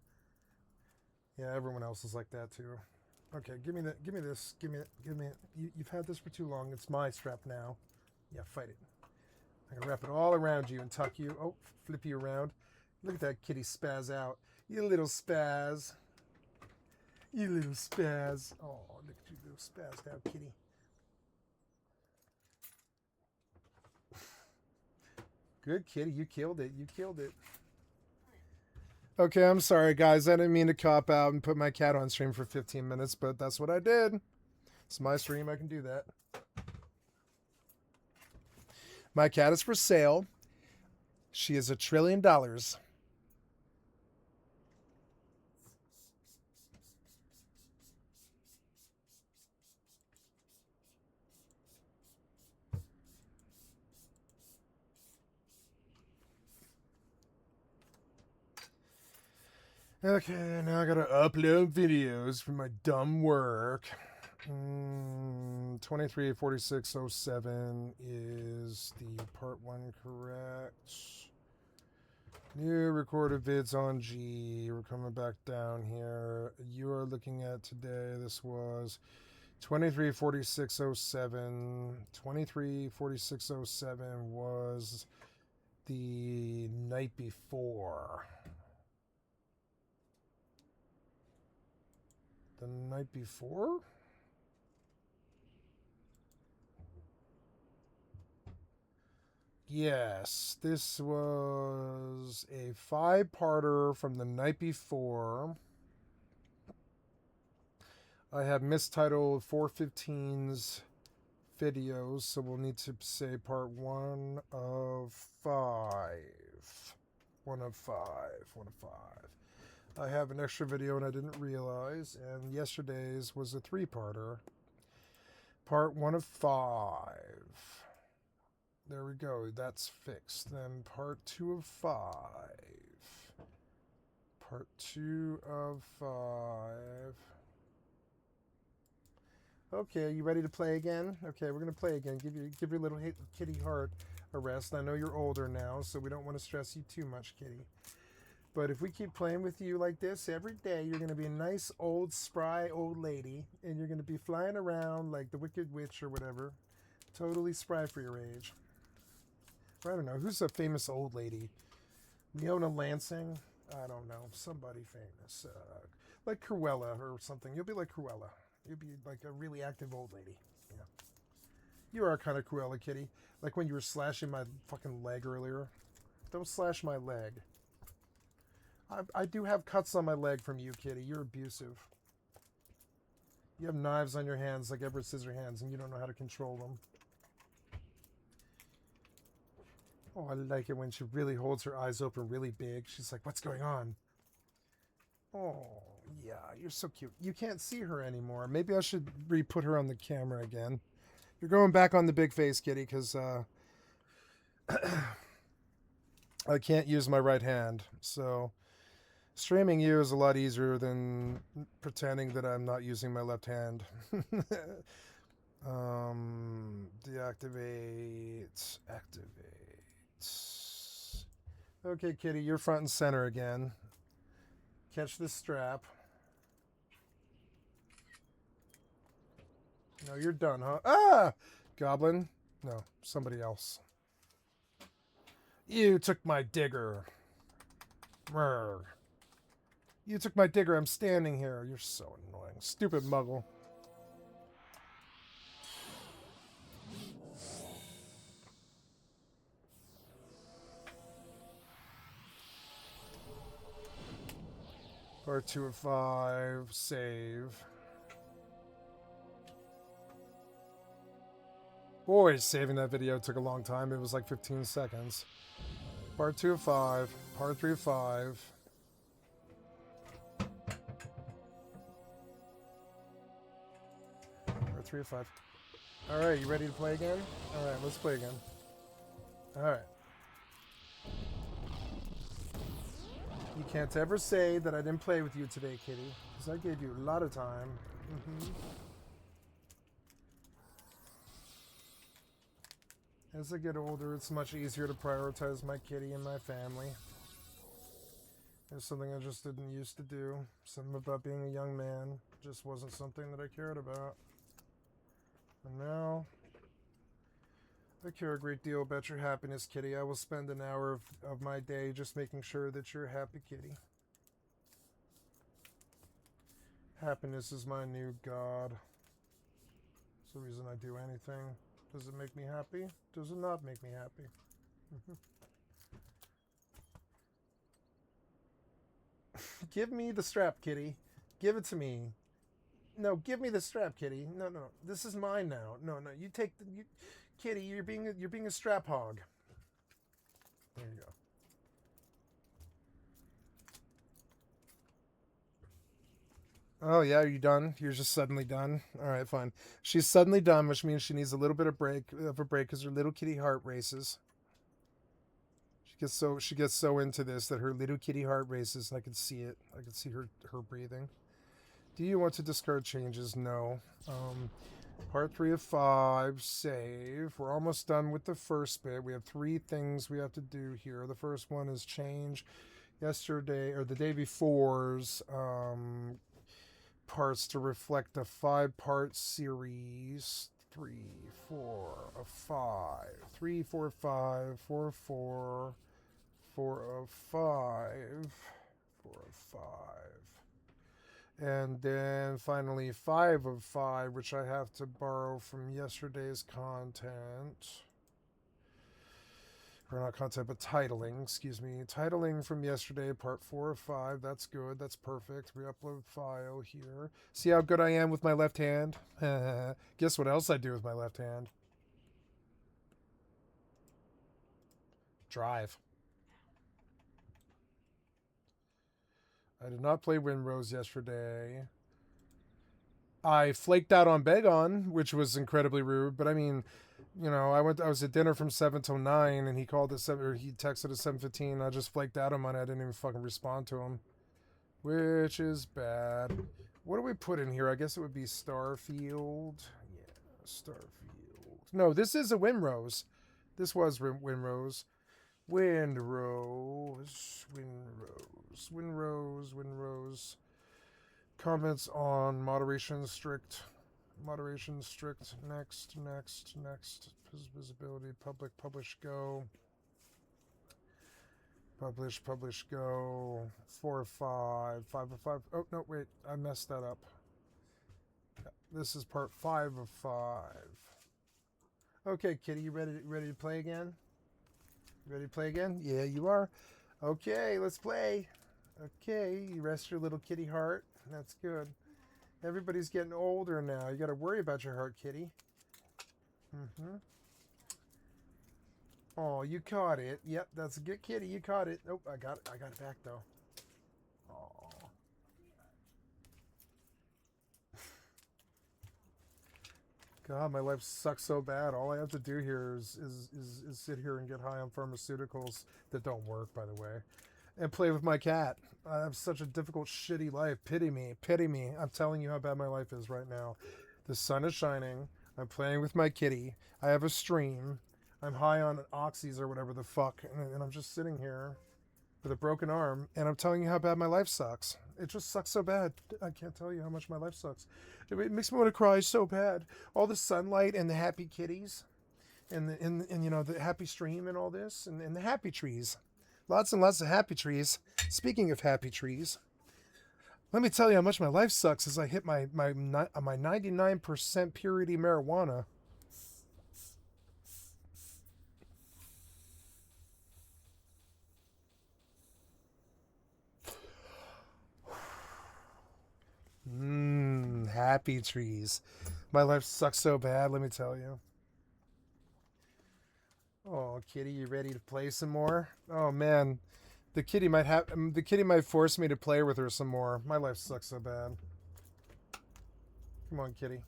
Yeah, everyone else is like that too. Okay, give me that. Give me this. Give me it. You've had this for too long. It's my strap now. Yeah, fight it. I can wrap it all around you and tuck you. Oh, flip you around. Look at that kitty spaz out. You little spaz. You little spaz. Oh, look at you little spazzed out kitty. Good kitty. You killed it. You killed it. Okay, I'm sorry, guys. I didn't mean to cop out and put my cat on stream for 15 minutes, but that's what I did. It's my stream. I can do that. My cat is for sale. She is $1 trillion. Okay, now I gotta upload videos for my dumb work. 234607 is the part 1 correct. New recorded vids on G. We're coming back down here. You are looking at today. This was 234607. 234607 was the night before. The night before? Yes, this was a 5-parter from the night before. I have mistitled 415's videos, so we'll need to say part 1 of 5. 1 of 5. 1 of 5. I have an extra video and I didn't realize, and yesterday's was a 3-parter. Part 1 of 5. There we go, that's fixed. Then part 2 of 5. Part 2 of 5. Okay, you ready to play again? Okay, we're gonna play again. Give your little kitty heart a rest. I know you're older now, so we don't want to stress you too much, kitty. But if we keep playing with you like this every day, you're going to be a nice, old, spry old lady. And you're going to be flying around like the Wicked Witch or whatever. Totally spry for your age. Or I don't know. Who's a famous old lady? Leona Lansing? I don't know. Somebody famous. Like Cruella or something. You'll be like Cruella. You'll be like a really active old lady. Yeah. You are kind of Cruella, kitty. Like when you were slashing my fucking leg earlier. Don't slash my leg. I do have cuts on my leg from you, kitty. You're abusive. You have knives on your hands like Edward Scissorhands, and you don't know how to control them. Oh, I like it when she really holds her eyes open really big. She's like, what's going on? Oh, yeah, you're so cute. You can't see her anymore. Maybe I should re-put her on the camera again. You're going back on the big face, kitty, because I can't use my right hand, so... Streaming you is a lot easier than pretending that I'm not using my left hand. Deactivate. Activate. Okay, kitty, you're front and center again. Catch this strap. No, you're done, huh? Ah! Goblin? No, somebody else. You took my digger. Brr. You took my digger. I'm standing here. You're so annoying. Stupid muggle. Part 2 of 5. Save. Boy, saving that video took a long time. It was like 15 seconds. Part 2 of 5. Part 3 of 5. Part 3 of 5. Alright, you ready to play again? Alright, let's play again. Alright. You can't ever say that I didn't play with you today, kitty. Because I gave you a lot of time. As I get older, it's much easier to prioritize my kitty and my family. It's something I just didn't used to do. Something about being a young man just wasn't something that I cared about. And now, I care a great deal about your happiness, kitty. I will spend an hour of my day just making sure that you're happy, kitty. Happiness is my new god. It's the reason I do anything. Does it make me happy? Does it not make me happy? Give me the strap, kitty. Give it to me. No, give me the strap, kitty. No, no, this is mine now. No, no, you take the... kitty, you're being a strap hog. There you go. Oh, yeah, are you done? You're just suddenly done? All right, fine. She's suddenly done, which means she needs a little bit of a break because her little kitty heart races. She gets so into this that her little kitty heart races, and I can see it. I can see her breathing. Do you want to discard changes? No. Part 3 of 5, save. We're almost done with the first bit. We have 3 things we have to do here. The first one is change yesterday, or the day before's parts to reflect a 5-part series. 3, 4 of 5. 3, 4, 5, 4, 4, 4 of 5, 4 of 5. And then finally 5 of 5, which I have to borrow from yesterday's content. Or not content, but titling, excuse me. Titling from yesterday, part 4 of 5. That's good, that's perfect. Re-upload file here. See how good I am with my left hand? Guess what else I do with my left hand? Drive. I did not play Windrose yesterday. I flaked out on Begon, which was incredibly rude. But I mean, you know, I was at dinner from 7 till 9, and he called at 7, or he texted at 7:15. I just flaked out on him. I didn't even fucking respond to him, which is bad. What do we put in here? I guess it would be Starfield. Yeah, Starfield. No, this is a Windrose. This was Windrose. Windrose. Comments on moderation strict. Next. Visibility, publish, go. Publish, go. 4 of 5, 5 of 5. Oh, no, wait, I messed that up. This is part 5 of 5. Okay, kitty, you ready to play again? Ready to play again? Yeah, you are. Okay, let's play. Okay, you rest your little kitty heart. That's good. Everybody's getting older now. You got to worry about your heart, kitty. Oh, you caught it. Yep, that's a good kitty. You caught it. Nope, I got it back though. Oh. God, my life sucks so bad. All I have to do here is sit here and get high on pharmaceuticals that don't work, by the way. and play with my cat. I have such a difficult, shitty life. Pity me. Pity me. I'm telling you how bad my life is right now. The sun is shining. I'm playing with my kitty. I have a stream. I'm high on oxys or whatever the fuck. And I'm just sitting here with a broken arm. And I'm telling you how bad my life sucks. It just sucks so bad. I can't tell you how much my life sucks. It makes me want to cry so bad. All the sunlight and the happy kitties. And you know, the happy stream and all this. And the happy trees. Lots and lots of happy trees. Speaking of happy trees, let me tell you how much my life sucks as I hit my 99% purity marijuana. Happy trees. My life sucks so bad, let me tell you. Oh, kitty, you ready to play some more? Oh man, the kitty might force me to play with her some more. My life sucks so bad. Come on, kitty.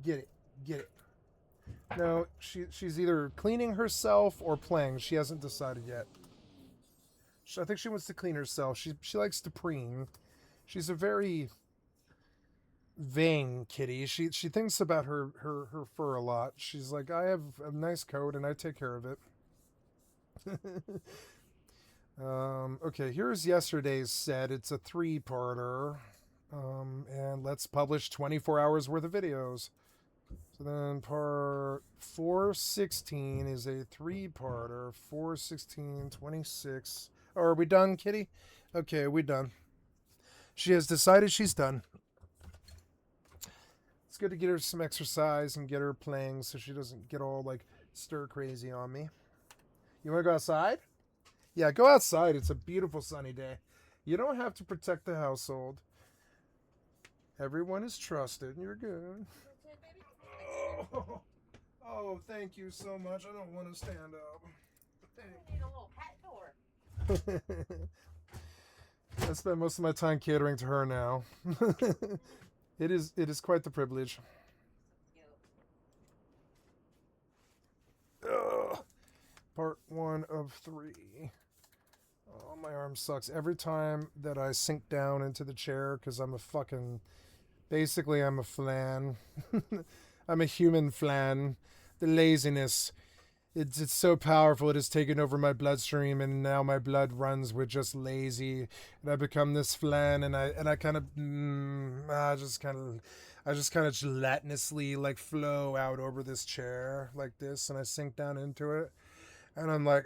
Get it. Get it. No, she's either cleaning herself or playing. She hasn't decided yet. I think she wants to clean herself. She likes to preen. She's a very vain kitty. She thinks about her fur a lot. She's like, I have a nice coat and I take care of it. Okay, here's yesterday's set. It's a 3-parter. And let's publish 24 hours worth of videos. So then part 416 is a 3-parter. 416, 26. Oh, are we done, kitty? Okay, we done. She has decided she's done. It's good to get her some exercise and get her playing so she doesn't get all like stir crazy on me. You want to go outside? Yeah, go outside. It's a beautiful sunny day. You don't have to protect the household. Everyone is trusted. You're good. Oh, thank you so much. I don't want to stand up. I need a little cat tour. I spend most of my time catering to her now. It is quite the privilege. Ugh. Part 1 of 3. Oh, my arm sucks. Every time that I sink down into the chair, because I'm a fucking... Basically, I'm a flan. I'm a human flan. The laziness. It's so powerful. It has taken over my bloodstream, and now my blood runs with just lazy, and I become this flan, and I kind of, I just kind of gelatinously like flow out over this chair like this, and I sink down into it, and I'm like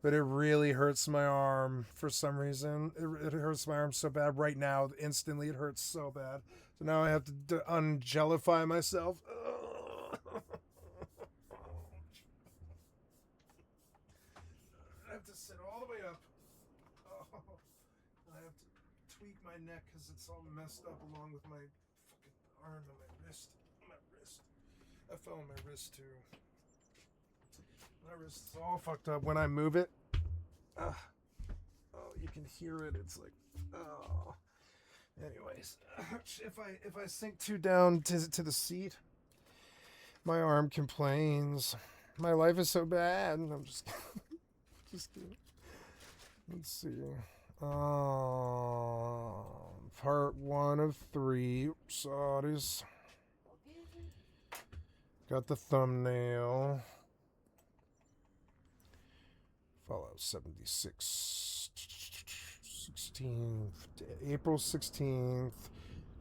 but it really hurts my arm for some reason. It hurts my arm so bad right now. Instantly, it hurts so bad. So now I have to ungelify myself. I have to sit all the way up. Oh, I have to tweak my neck because it's all messed up along with my fucking arm and my wrist. My wrist. I fell on my wrist too. My wrist is all fucked up when I move it. Oh, you can hear it. It's like, oh. Anyways, if I sink too down to the seat, my arm complains. My life is so bad. I'm just kidding. Let's see. Part 1 of 3. Sorry. Got the thumbnail. Fallout 76. 16th. April 16th.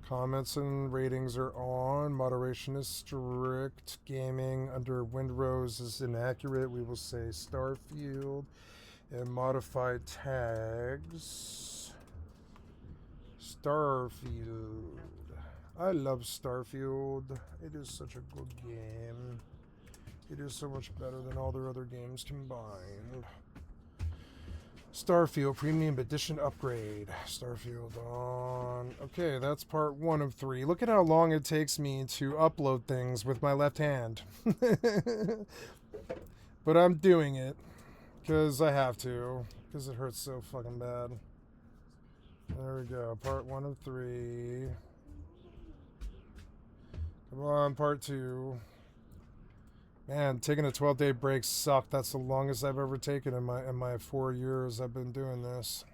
Comments and ratings are on. Moderation is strict. Gaming under Windrose is inaccurate. We will say Starfield. And modified tags. Starfield. I love Starfield. It is such a good game. It is so much better than all their other games combined. Starfield Premium Edition upgrade. Starfield on. Okay, that's part 1 of 3. Look at how long it takes me to upload things with my left hand. But I'm doing it. Because I have to. Because it hurts so fucking bad. There we go. Part 1 of 3. Come on, part 2. Man, taking a 12-day break sucked. That's the longest I've ever taken in my 4 years I've been doing this.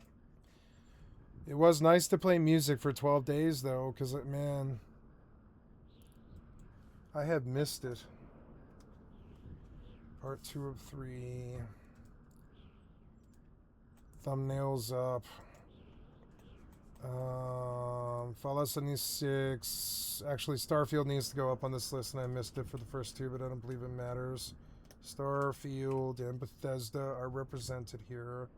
It was nice to play music for 12 days though, because man, I had missed it. Part 2 of 3. Thumbnails up. Fallout 76. Actually, Starfield needs to go up on this list, and I missed it for the first 2, but I don't believe it matters. Starfield and Bethesda are represented here.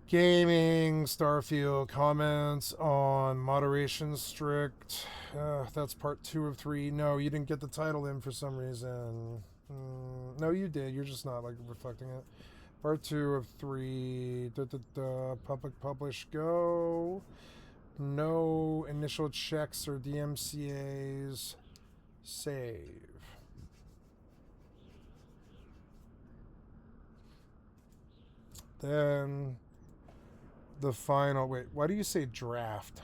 Gaming, Starfield, comments on moderation strict. That's part 2 of 3. No, you didn't get the title in for some reason. No, you did. You're just not like reflecting it. Part 2 of 3. Public publish go. No initial checks or DMCAs. Save. Then the final. Wait, why do you say draft?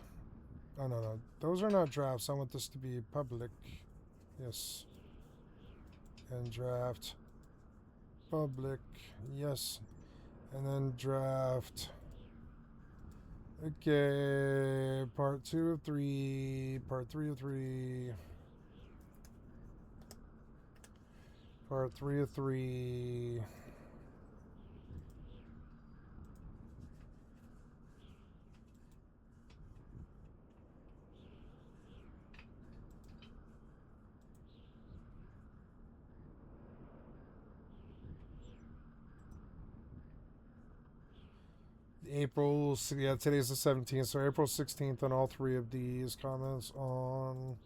Oh, no. Those are not drafts. I want this to be public. Yes. And draft. Public, yes, and then draft. Okay, part 2 of 3, part 3 of 3, part 3 of 3. April, yeah, today's the 17th, so April 16th on all 3 of these comments on.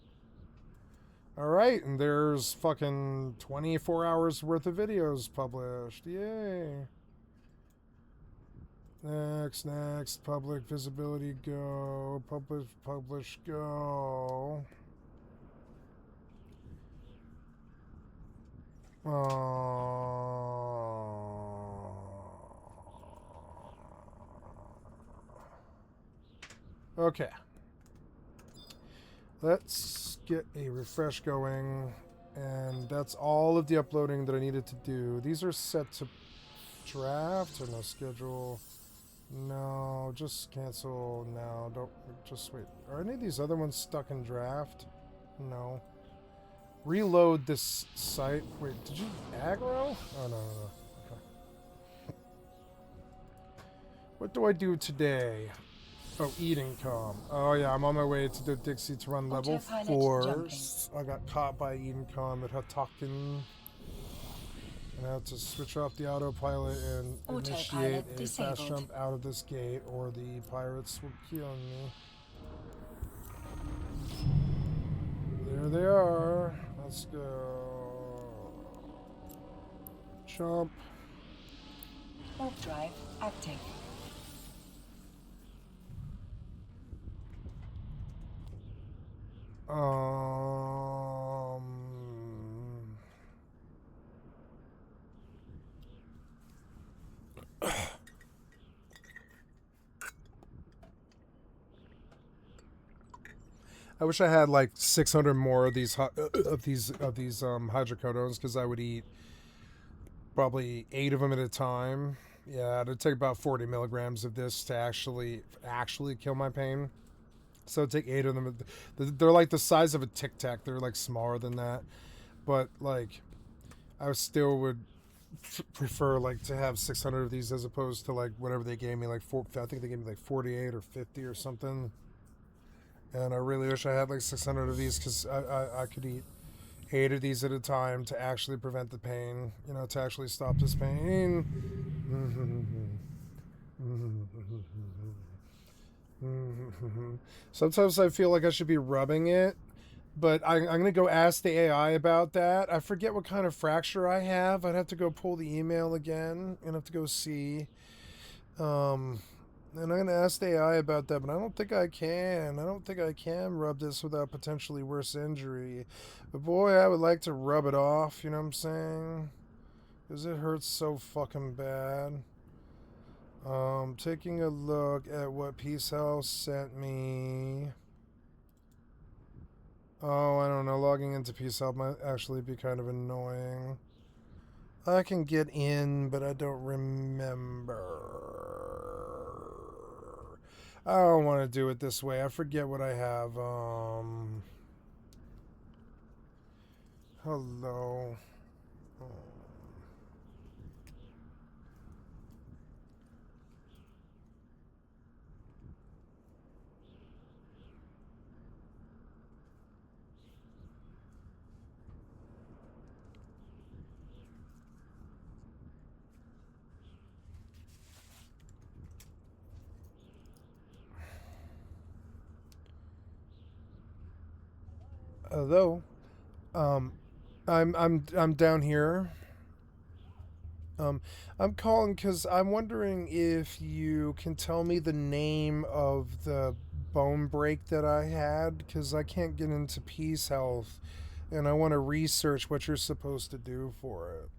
Alright, and there's fucking 24 hours worth of videos published. Yay. Next, public visibility go, publish go. Okay. Let's get a refresh going. And that's all of the uploading that I needed to do. These are set to draft or no schedule. No, just cancel now. Don't just wait. Are any of these other ones stuck in draft? No. Reload this site. Wait, did you aggro? Oh, no. Okay. What do I do today? Oh, eating calm. Oh yeah, I'm on my way to the Dixie to run level 4. I got caught by eating calm at Hatakin. And I have to switch off the autopilot and initiate a fast jump out of this gate, or the pirates will kill me. There they are. Let's go. Jump. Warp drive active. I wish I had like 600 more of these hydrocodones, because I would eat probably 8 of them at a time. Yeah, it'd take about 40 milligrams of this to actually kill my pain. So it'd take 8 of them. They're like the size of a Tic Tac. They're like smaller than that. But like, I still would prefer like to have 600 of these as opposed to like whatever they gave me, like I think they gave me like 48 or 50 or something. And I really wish I had like 600 of these, because I could eat 8 of these at a time to actually prevent the pain, you know, to actually stop this pain. Sometimes I feel like I should be rubbing it, but I'm going to go ask the AI about that. I forget what kind of fracture I have. I'd have to go pull the email again and have to go see. And I'm going to ask the AI about that, but I don't think I can. I don't think I can rub this without potentially worse injury. But boy, I would like to rub it off, you know what I'm saying? Because it hurts so fucking bad. Taking a look at what Peace House sent me. Oh, I don't know. Logging into Peace Help might actually be kind of annoying. I can get in, but I don't remember. I don't want to do it this way. I forget what I have. Hello. Hello. Um, I'm down here. Um, I'm calling because I'm wondering if you can tell me the name of the bone break that I had, because I can't get into Peace Health, and I want to research what you're supposed to do for it.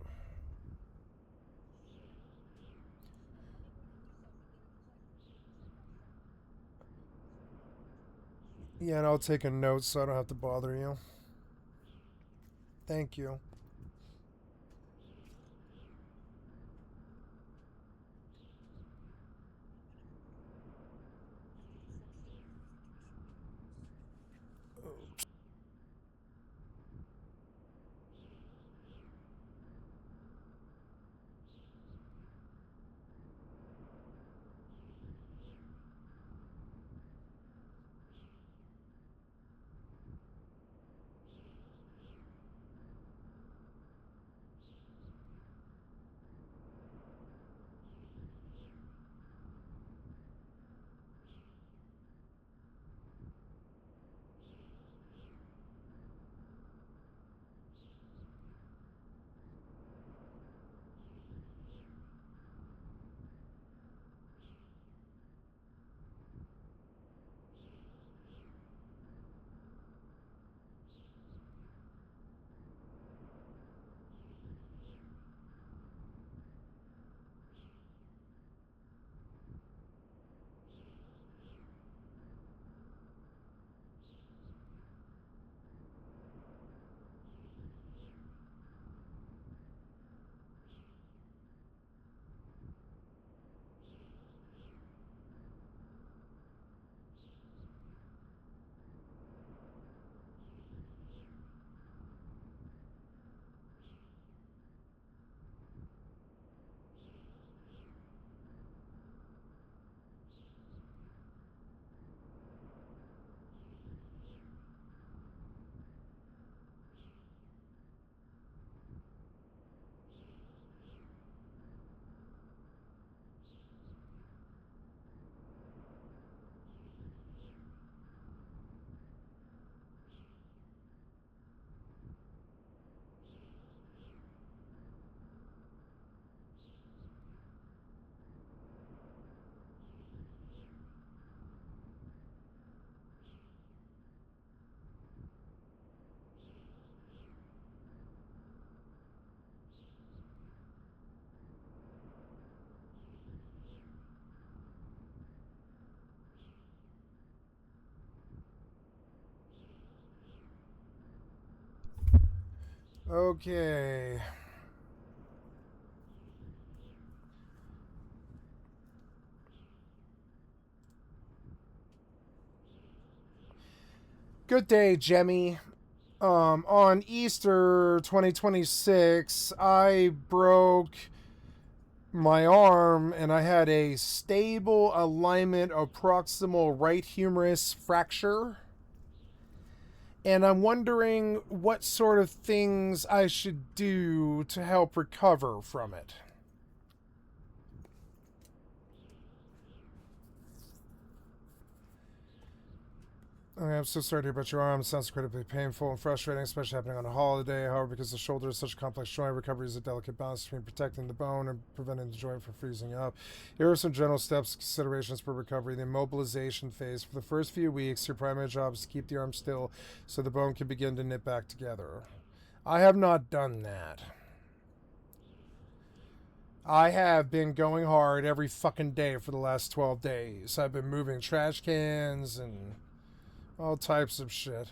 Yeah, and I'll take a note so I don't have to bother you. Thank you. Okay. Good day, Jemmy. On Easter 2026, I broke my arm and I had a stable alignment of proximal right humerus fracture. And I'm wondering what sort of things I should do to help recover from it. Okay, I'm so sorry to hear about your arm. It sounds incredibly painful and frustrating, especially happening on a holiday. However, because the shoulder is such a complex joint, recovery is a delicate balance between protecting the bone and preventing the joint from freezing up. Here are some general steps, considerations for recovery. The immobilization phase. For the first few weeks, your primary job is to keep the arm still so the bone can begin to knit back together. I have not done that. I have been going hard every fucking day for the last 12 days. I've been moving trash cans and all types of shit.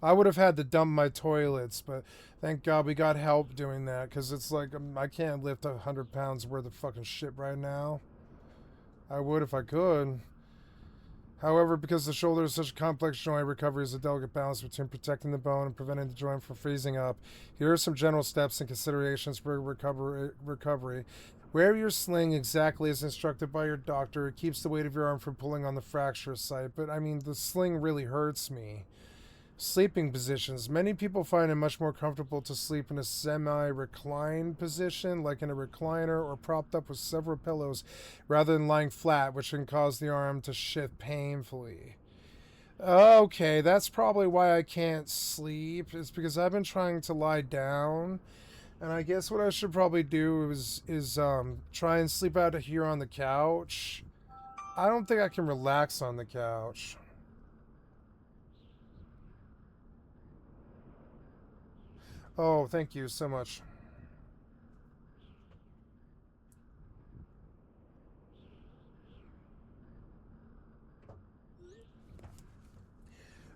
I would have had to dump my toilets, but thank God we got help doing that, because it's like I can't lift 100 pounds worth of fucking shit right now. I would if I could. However, because the shoulder is such a complex joint, recovery is a delicate balance between protecting the bone and preventing the joint from freezing up. Here are some general steps and considerations for recovery. Wear your sling exactly as instructed by your doctor. It keeps the weight of your arm from pulling on the fracture site, but I mean, the sling really hurts me. Sleeping positions. Many people find it much more comfortable to sleep in a semi-reclined position, like in a recliner or propped up with several pillows, rather than lying flat, which can cause the arm to shift painfully. Okay, that's probably why I can't sleep. It's because I've been trying to lie down, and I guess what I should probably do is try and sleep out here on the couch. I don't think I can relax on the couch. Oh, thank you so much.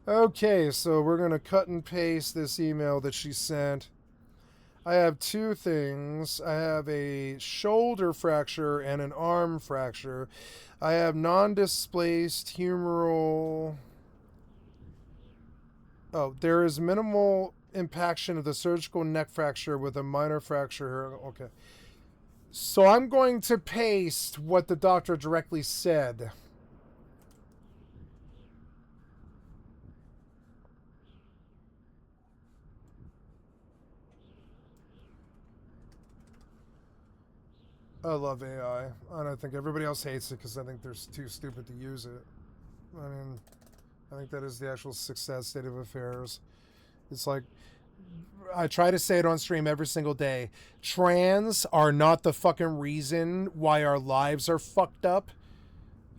Okay, so we're going to cut and paste this email that she sent. I have two things. I have a shoulder fracture and an arm fracture. I have non-displaced humeral... Oh, there is minimal impaction of the surgical neck fracture with a minor fracture here. Okay. So I'm going to paste what the doctor directly said. I love AI, and I think everybody else hates it because I think they're too stupid to use it. I mean, I think that is the actual success state of affairs. It's like, I try to say it on stream every single day. Trans are not the fucking reason why our lives are fucked up.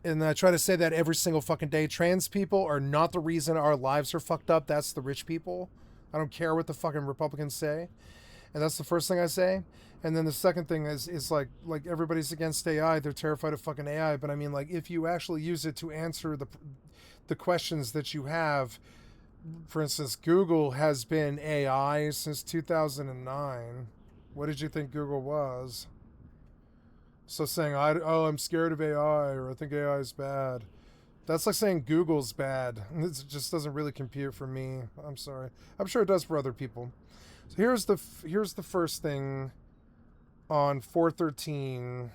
And I try to say that every single fucking day. Trans people are not the reason our lives are fucked up. That's the rich people. I don't care what the fucking Republicans say. And that's the first thing I say. And then the second thing is like everybody's against AI. They're terrified of fucking AI. But I mean, like, if you actually use it to answer the questions that you have, for instance, Google has been AI since 2009. What did you think Google was? So saying, I'm scared of AI, or I think AI is bad. That's like saying Google's bad. It just doesn't really compute for me. I'm sorry. I'm sure it does for other people. So here's the first thing on 4/13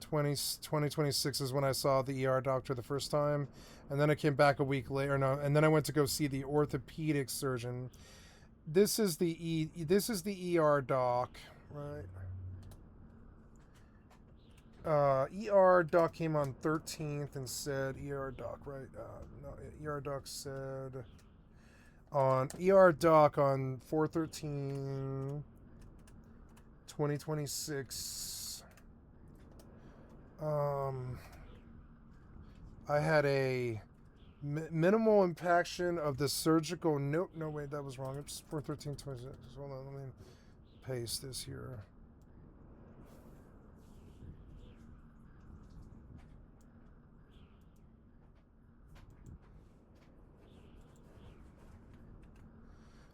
2026 is when I saw the ER doctor the first time, and then I came back a week later. No, and then I went to go see the orthopedic surgeon. This is the ER doc, right? ER doc came on 13th and said ER doc, right? No, ER doc said on ER doc on 4/13/2026. I had a minimal impaction of the surgical. No, wait, that was wrong. It's 4/13/26. Hold on, let me paste this here.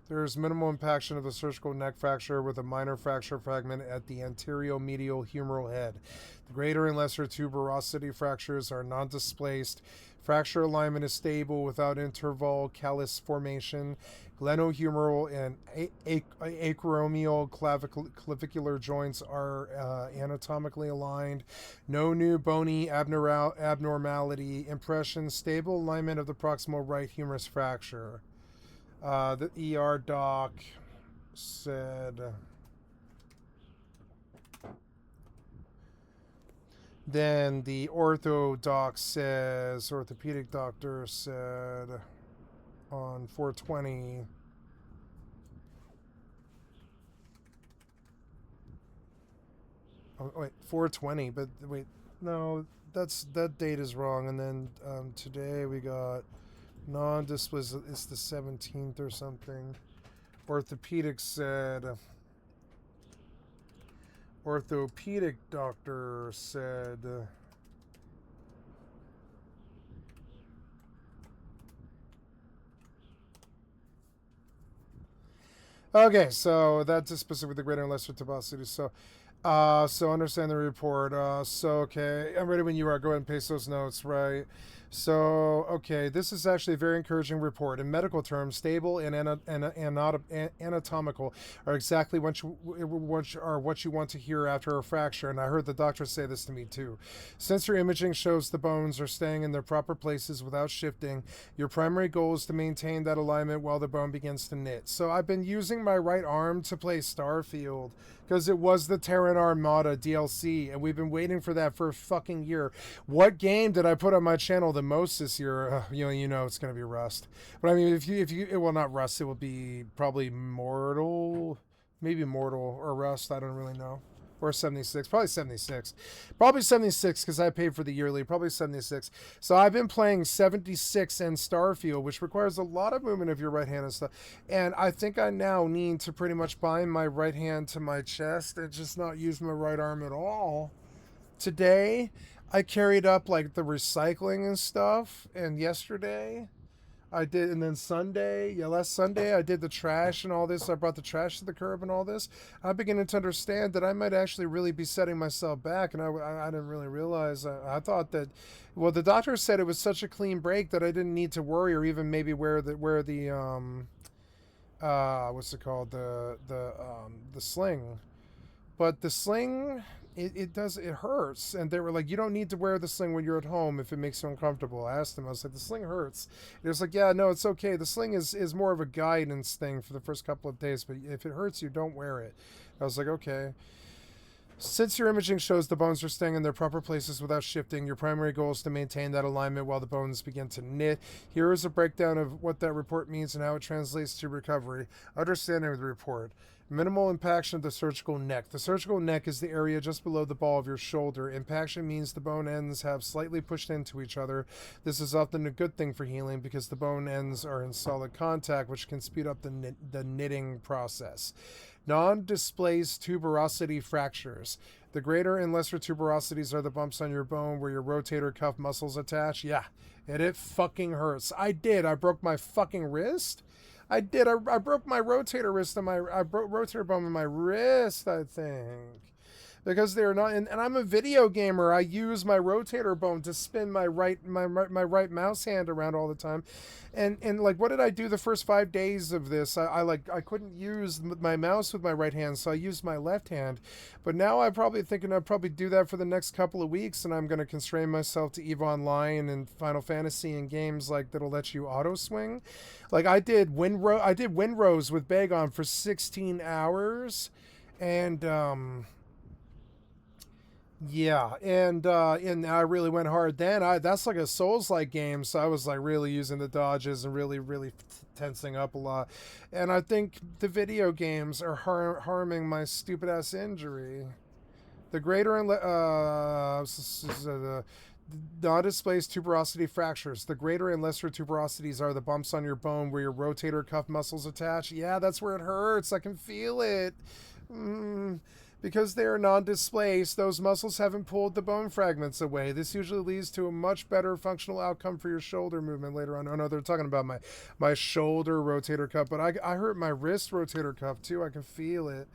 There is minimal impaction of the surgical neck fracture with a minor fracture fragment at the anterior-medial humeral head. The greater and lesser tuberosity fractures are non-displaced. Fracture alignment is stable without interval callus formation. Glenohumeral and acromial clavicular joints are anatomically aligned. No new bony abnormality. Impression, stable alignment of the proximal right humerus fracture. The ER doc said... Then the orthopedic doctor said on 4/20... Oh, wait, 4/20, but wait, no, that date is wrong. And then today we got... Non-displaced, it's the 17th or something. Orthopedic doctor said Okay, so that's just specific with the greater and lesser tuberosity. So understand the report. Okay, I'm ready when you are. Go ahead and paste those notes, right? So, okay, this is actually a very encouraging report. In medical terms, stable and anatomical are exactly what you want to hear after a fracture, and I heard the doctor say this to me too. Since your imaging shows the bones are staying in their proper places without shifting, your primary goal is to maintain that alignment while the bone begins to knit. So I've been using my right arm to play Starfield, because it was the Terran Armada DLC, and we've been waiting for that for a fucking year. What game did I put on my channel the most this year? You know it's gonna be Rust. But I mean, if you, well, not Rust, it will be probably Mortal, maybe Mortal or Rust. I don't really know. Or 76, probably 76. Probably 76 because I paid for the yearly, probably 76. So I've been playing 76 and Starfield, which requires a lot of movement of your right hand and stuff. And I think I now need to pretty much bind my right hand to my chest and just not use my right arm at all. Today, I carried up like the recycling and stuff, and yesterday I did, and then last Sunday, I did the trash and all this. I brought the trash to the curb and all this. I'm beginning to understand that I might actually really be setting myself back, and I didn't really realize. I thought that, well, the doctor said it was such a clean break that I didn't need to worry or even maybe wear the what's it called, the sling. But the sling, it hurts, and they were like, you don't need to wear the sling when you're at home if it makes you uncomfortable. I asked them, I was like, the sling hurts. It was like, yeah, no, it's okay. The sling is more of a guidance thing for the first couple of days, but if it hurts you, don't wear it. I was like, okay. Since your imaging shows the bones are staying in their proper places without shifting, your primary goal is to maintain that alignment while the bones begin to knit. Here is a breakdown of what that report means and how it translates to recovery. Understanding of the report. Minimal impaction of the surgical neck. The surgical neck is the area just below the ball of your shoulder. Impaction means the bone ends have slightly pushed into each other. This is often a good thing for healing because the bone ends are in solid contact, which can speed up the knitting process. Non-displaced tuberosity fractures. The greater and lesser tuberosities are the bumps on your bone where your rotator cuff muscles attach. Yeah, and it fucking hurts. I broke my fucking wrist. I broke my rotator wrist and I broke rotator bone in my wrist, I think. Because they're not, and I'm a video gamer. I use my rotator bone to spin my right mouse hand around all the time, and like, what did I do the first 5 days of this? I couldn't use my mouse with my right hand, so I used my left hand. But now I'm probably thinking I'll probably do that for the next couple of weeks, and I'm going to constrain myself to EVE Online and Final Fantasy and games like that'll let you auto swing. Like I did Windrose with Bagon for 16 hours, and yeah, and I really went hard then. That's like a Souls-like game, so I was like really using the dodges and really tensing up a lot. And I think the video games are harming my stupid ass injury. The greater and non-displaced tuberosity fractures. The greater and lesser tuberosities are the bumps on your bone where your rotator cuff muscles attach. Yeah, that's where it hurts. I can feel it. Because they are non-displaced, those muscles haven't pulled the bone fragments away. This usually leads to a much better functional outcome for your shoulder movement later on. Oh no, they're talking about my shoulder rotator cuff, but I hurt my wrist rotator cuff too. I can feel it.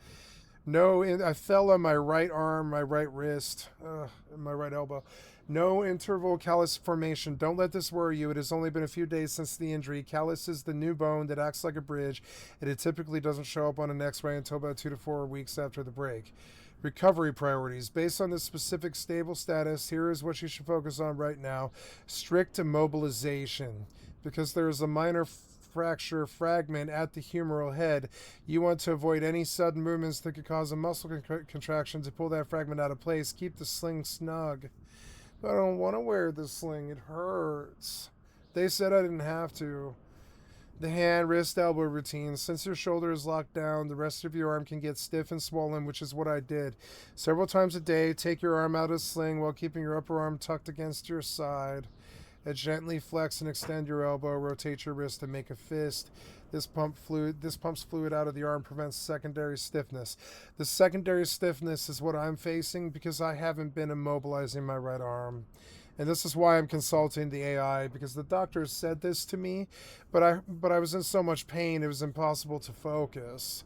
No, I fell on my right arm, my right wrist, and my right elbow. No interval callus formation. Don't let this worry you. It has only been a few days since the injury. Callus is the new bone that acts like a bridge, and it typically doesn't show up on an x-ray until about 2 to 4 weeks after the break. Recovery priorities. Based on the specific stable status, here is what you should focus on right now. Strict immobilization. Because there is a minor fracture fragment at the humeral head, you want to avoid any sudden movements that could cause a muscle contraction to pull that fragment out of place. Keep the sling snug. I don't want to wear the sling. It hurts. They said I didn't have to. The hand, wrist, elbow routine. Since your shoulder is locked down, the rest of your arm can get stiff and swollen, which is what I did. Several times a day, take your arm out of the sling while keeping your upper arm tucked against your side. Gently flex and extend your elbow. Rotate your wrist to make a fist. This pumps fluid out of the arm, prevents secondary stiffness. The secondary stiffness is what I'm facing because I haven't been immobilizing my right arm. And this is why I'm consulting the AI, because the doctor said this to me, but I was in so much pain it was impossible to focus.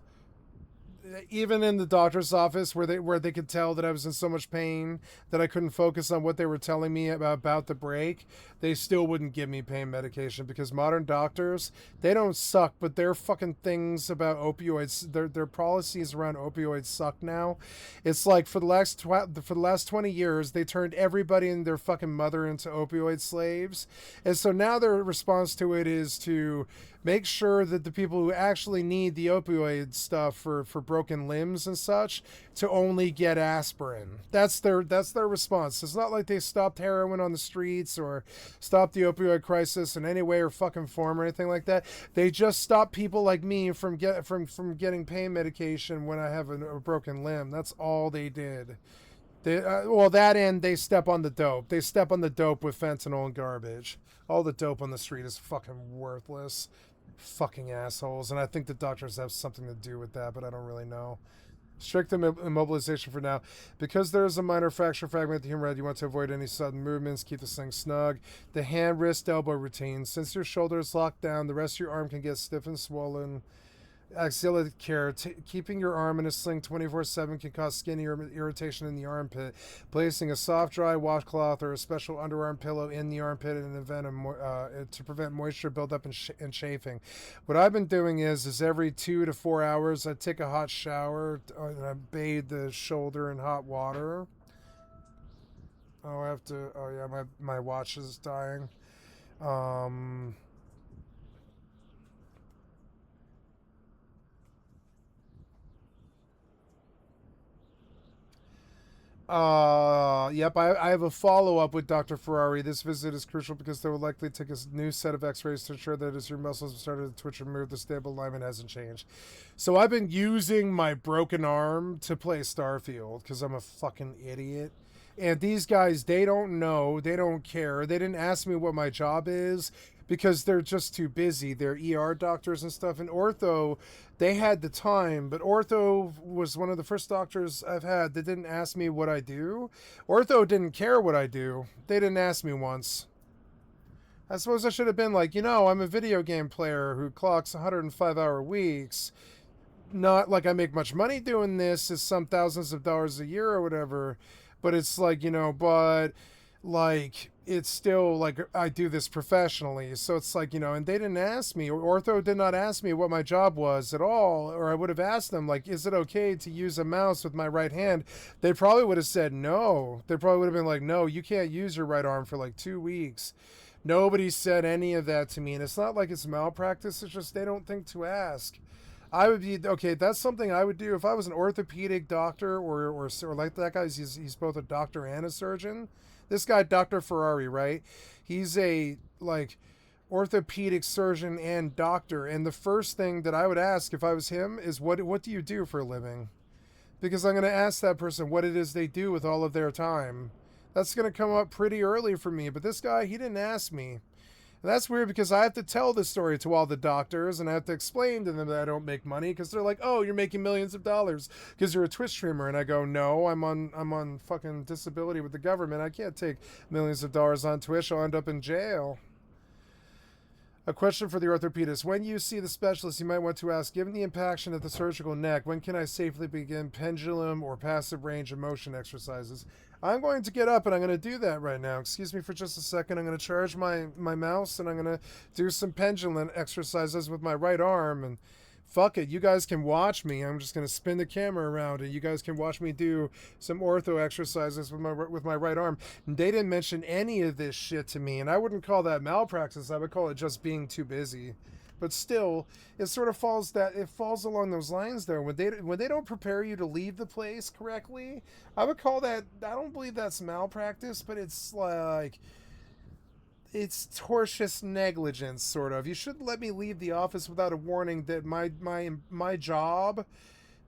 even in the doctor's office where they could tell that I was in so much pain that I couldn't focus on what they were telling me about the break, they still wouldn't give me pain medication because modern doctors, they don't suck, but their fucking things about opioids, their policies around opioids suck now. It's like for the last 20 years, they turned everybody and their fucking mother into opioid slaves. And so now their response to it is to make sure that the people who actually need the opioid stuff for broken limbs and such to only get aspirin. That's their response. It's not like they stopped heroin on the streets or stopped the opioid crisis in any way or fucking form or anything like that. They just stopped people like me from getting pain medication when I have a broken limb. That's all they did. That end, they step on the dope. They step on the dope with fentanyl and garbage. All the dope on the street is fucking worthless. Fucking assholes. And I think the doctors have something to do with that, but I don't really know. Strict immobilization for now. Because there is a minor fracture fragment of the humerus, you want to avoid any sudden movements. Keep the thing snug. The hand, wrist, elbow routine. Since your shoulder is locked down, the rest of your arm can get stiff and swollen. Axillary care. Keeping your arm in a sling 24/7 can cause skin irritation in the armpit. Placing a soft, dry washcloth or a special underarm pillow in the armpit in the event of to prevent moisture buildup and chafing. What I've been doing is every 2 to 4 hours I take a hot shower and I bathe the shoulder in hot water. Oh, I have to. Oh yeah, my watch is dying. Yep, I have a follow-up with Dr. Ferrari. This visit is crucial because they will likely take a new set of x-rays to ensure that as your muscles have started to twitch and move, the stable alignment hasn't changed. So I've been using my broken arm to play Starfield because I'm a fucking idiot. And these guys, they don't know, they don't care. They didn't ask me what my job is because they're just too busy. They're ER doctors and stuff. And ortho, they had the time, but ortho was one of the first doctors I've had that didn't ask me what I do. Ortho didn't care what I do. They didn't ask me once. I suppose I should have been like, I'm a video game player who clocks 105-hour weeks. Not like I make much money doing this. It's some thousands of dollars a year or whatever. But it's like, but like it's still like I do this professionally. So it's like, and they didn't ask me, or ortho did not ask me what my job was at all. Or I would have asked them, like, is it okay to use a mouse with my right hand? They probably would have said no. They probably would have been like, no, you can't use your right arm for like 2 weeks. Nobody said any of that to me. And it's not like it's malpractice. It's just they don't think to ask. I would be okay. That's something I would do if I was an orthopedic doctor or like that guy. He's both a doctor and a surgeon. This guy, Dr. Ferrari, right? He's a like orthopedic surgeon and doctor. And the first thing that I would ask if I was him is what do you do for a living? Because I'm going to ask that person what it is they do with all of their time. That's going to come up pretty early for me. But this guy, he didn't ask me. And that's weird because I have to tell this story to all the doctors and I have to explain to them that I don't make money because they're like, oh, you're making millions of dollars because you're a Twitch streamer. And I go, no, I'm on fucking disability with the government. I can't take millions of dollars on Twitch. I'll end up in jail. A question for the orthopedist. When you see the specialist, you might want to ask, given the impaction of the surgical neck, when can I safely begin pendulum or passive range of motion exercises? I'm going to get up and I'm going to do that right now. Excuse me for just a second. I'm going to charge my mouse and I'm going to do some pendulum exercises with my right arm. And fuck it, you guys can watch me. I'm just going to spin the camera around and you guys can watch me do some ortho exercises with my right arm. And they didn't mention any of this shit to me. And I wouldn't call that malpractice. I would call it just being too busy. But still, it sort of falls along those lines there. When they don't prepare you to leave the place correctly, I would call that, I don't believe that's malpractice, but it's like, it's tortious negligence, sort of. You shouldn't let me leave the office without a warning that my job,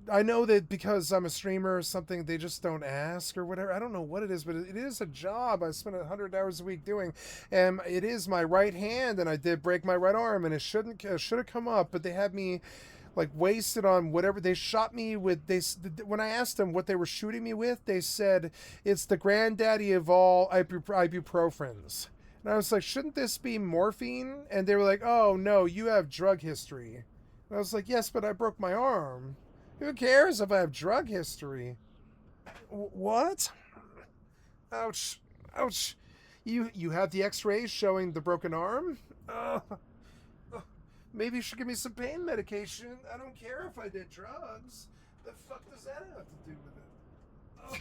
I know that because I'm a streamer or something, they just don't ask or whatever. I don't know what it is, but it is a job I spend 100 hours a week doing. And it is my right hand, and I did break my right arm, and it should have come up, but they had me like wasted on whatever they shot me with. When I asked them what they were shooting me with, they said it's the granddaddy of all ibuprofens. And I was like, shouldn't this be morphine? And they were like, oh no, you have drug history. And I was like, yes, but I broke my arm. Who cares if I have drug history? What? Ouch. Ouch. You have the x-rays showing the broken arm? Maybe you should give me some pain medication. I don't care if I did drugs. The fuck does that have to do with it? Okay.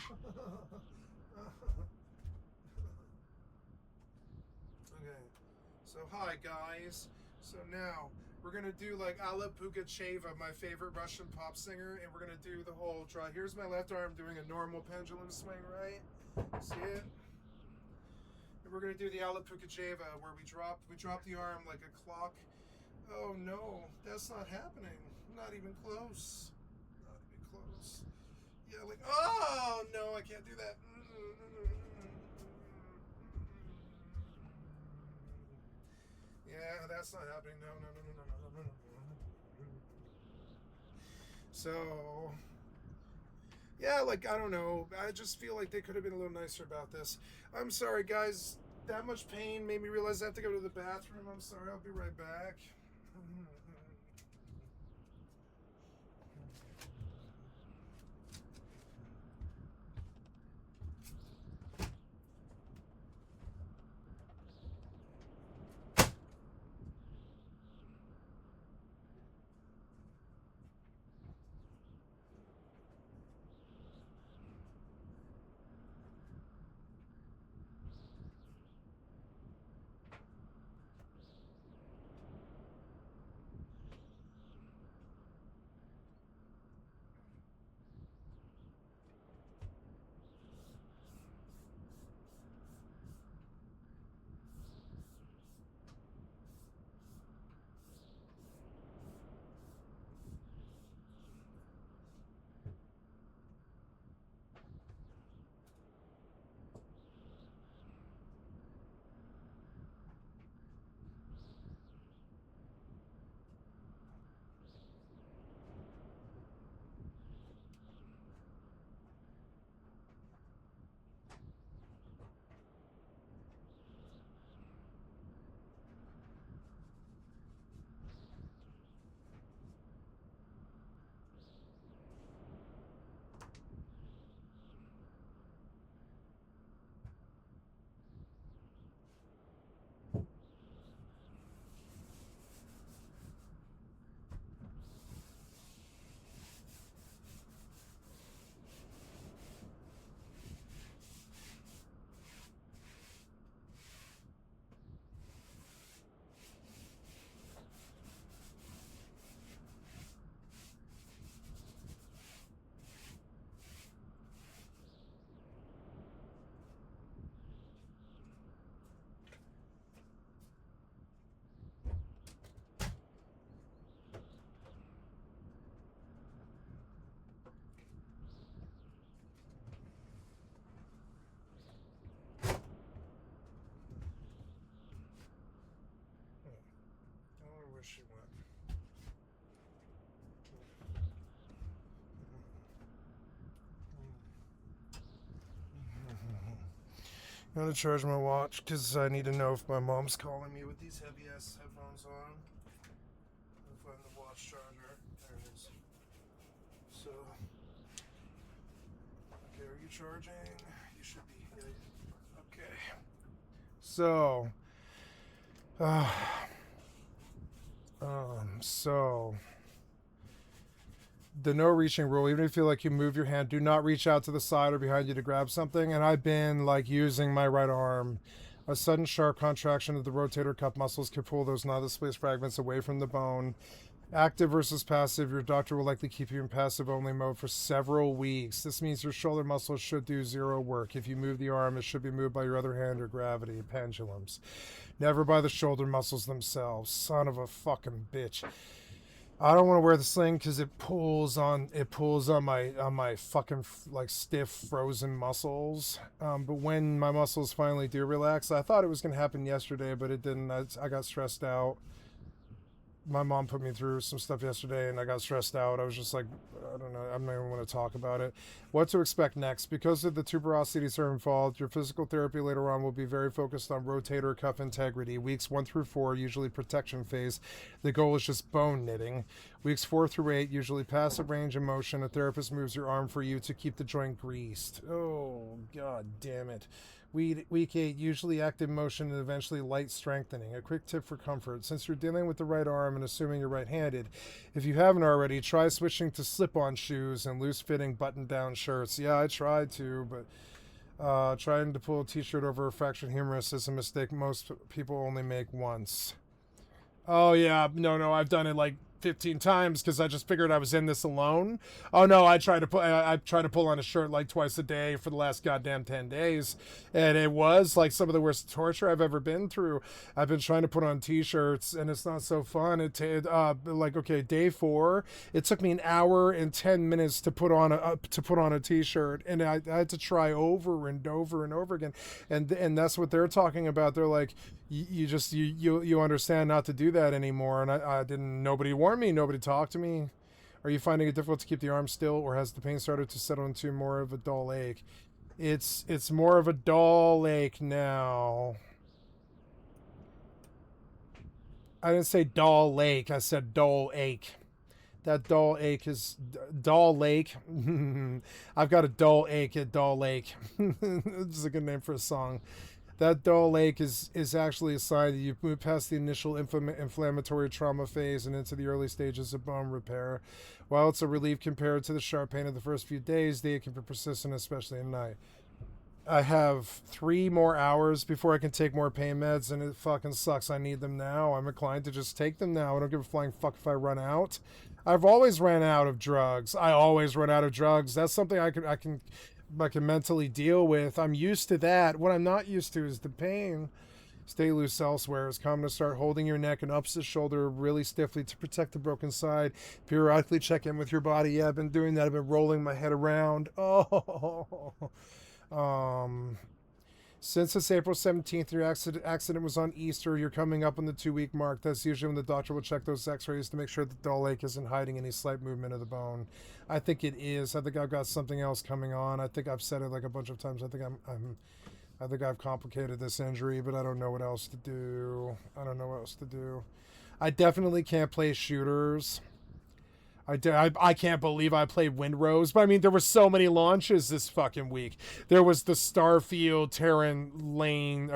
So hi guys. So now we're gonna do like Alla Pugacheva, my favorite Russian pop singer, and we're gonna do the whole try. Here's my left arm doing a normal pendulum swing, right? See it? And we're gonna do the Alla Pugacheva where we drop the arm like a clock. Oh no, that's not happening. Not even close. Not even close. Yeah, like, oh no, I can't do that. Yeah, that's not happening. No. So, yeah, like, I don't know. I just feel like they could have been a little nicer about this. I'm sorry, guys. That much pain made me realize I have to go to the bathroom. I'm sorry. I'll be right back. Where she went. I'm gonna charge my watch because I need to know if my mom's calling me with these heavy ass headphones on. I'll find the watch charger. There it is. So, okay, are you charging? You should be. Yeah. Okay. So, so the no reaching rule, even if you feel like you move your hand, do not reach out to the side or behind you to grab something. And I've been like using my right arm. A sudden sharp contraction of the rotator cuff muscles can pull those non-displaced fragments away from the bone. Active versus passive, your doctor will likely keep you in passive only mode for several weeks. This means your shoulder muscles should do zero work. If you move the arm, it should be moved by your other hand or gravity, pendulums. Never by the shoulder muscles themselves. Son of a fucking bitch. I don't want to wear the sling because it pulls on my fucking like stiff frozen muscles. But when my muscles finally do relax, I thought it was gonna happen yesterday, but it didn't. I got stressed out. my mom put me through some stuff yesterday and I got stressed out. I was just like, I don't know, I'm not even want to talk about it. What to expect next? Because of the tuberosities are involved, your physical therapy later on will be very focused on rotator cuff integrity. Weeks 1 through 4, usually protection phase. The goal is just bone knitting. Weeks 4 through 8, usually passive range of motion. A therapist moves your arm for you to keep the joint greased. Oh, god damn it. Week 8, usually active motion and eventually light strengthening. A quick tip for comfort. Since you're dealing with the right arm and assuming you're right-handed, if you haven't already, try switching to slip-on shoes and loose-fitting button-down shirts. Yeah, I tried to, but trying to pull a t-shirt over a fractured humerus is a mistake most people only make once. Oh, yeah, no, I've done it like 15 times because I just figured I was in this alone. Oh no, I try to pull on a shirt like twice a day for the last goddamn 10 days, and it was like some of the worst torture I've ever been through. I've been trying to put on t-shirts and it's not so fun. Like, okay, day 4, it took me an hour and 10 minutes to put on a t-shirt, and I had to try over and over and over again, and that's what they're talking about. They're like, you understand not to do that anymore, and I didn't. Nobody warned me. Nobody talked to me. Are you finding it difficult to keep the arm still, or has the pain started to settle into more of a dull ache? It's more of a dull ache now. I didn't say dull lake. I said dull ache. That dull ache is dull lake. I've got a dull ache at Dull Lake. This is a good name for a song. That dull ache is actually a sign that you've moved past the initial inflammatory trauma phase and into the early stages of bone repair. While it's a relief compared to the sharp pain of the first few days, the ache can be persistent, especially at night. I have 3 more hours before I can take more pain meds, and it fucking sucks. I need them now. I'm inclined to just take them now. I don't give a flying fuck if I run out. I've always ran out of drugs. I always run out of drugs. That's something I can mentally deal with. I'm used to that. What I'm not used to is the pain. Stay loose elsewhere. It's common to start holding your neck and opposite shoulder really stiffly to protect the broken side. Periodically check in with your body. Yeah, I've been doing that. I've been rolling my head around. Since it's April 17th, your accident was on Easter, you're coming up on the 2-week mark. That's usually when the doctor will check those x-rays to make sure that the dull ache isn't hiding any slight movement of the bone. I think it is. I think I've got something else coming on. I think I've said it like a bunch of times. I think I've complicated this injury, but I don't know what else to do. I definitely can't play shooters. I can't believe I played Windrose, but I mean, there were so many launches this fucking week. There was the Starfield Terran lane,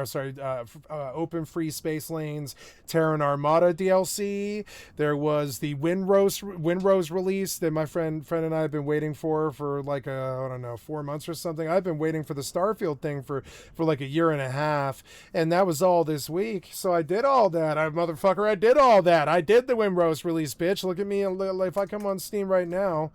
Open Free Space Lanes Terran Armada DLC. There was the Windrose release that my friend and I have been waiting for like I don't know, 4 months or something. I've been waiting for the Starfield thing for like a year and a half, and that was all this week. So I did all that. I did all that. I did the Windrose release, bitch. Look at me. If I come on Steam right now,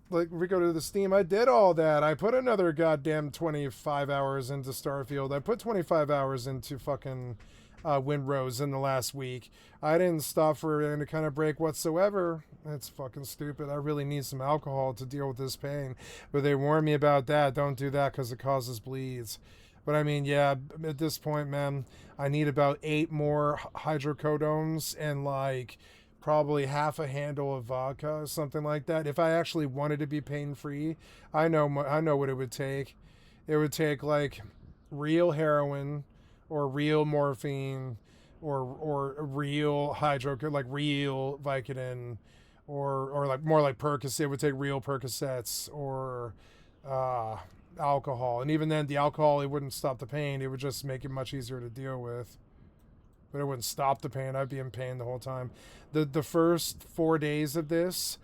like we go to the Steam, I did all that. I put another goddamn 25 hours into Starfield. I put 25 hours into fucking Windrose in the last week. I didn't stop for any kind of break whatsoever. It's fucking stupid. I really need some alcohol to deal with this pain, but they warned me about that. Don't do that because it causes bleeds. But I mean, yeah, at this point, man, I need about 8 more hydrocodones and like probably half a handle of vodka or something like that. If I actually wanted to be pain-free, I know what it would take. It would take like real heroin or real morphine or real like real Vicodin or like more like Percocet. It would take real Percocets or alcohol. And even then, the alcohol, it wouldn't stop the pain. It would just make it much easier to deal with. But it wouldn't stop the pain. I'd be in pain the whole time. The first 4 days of this,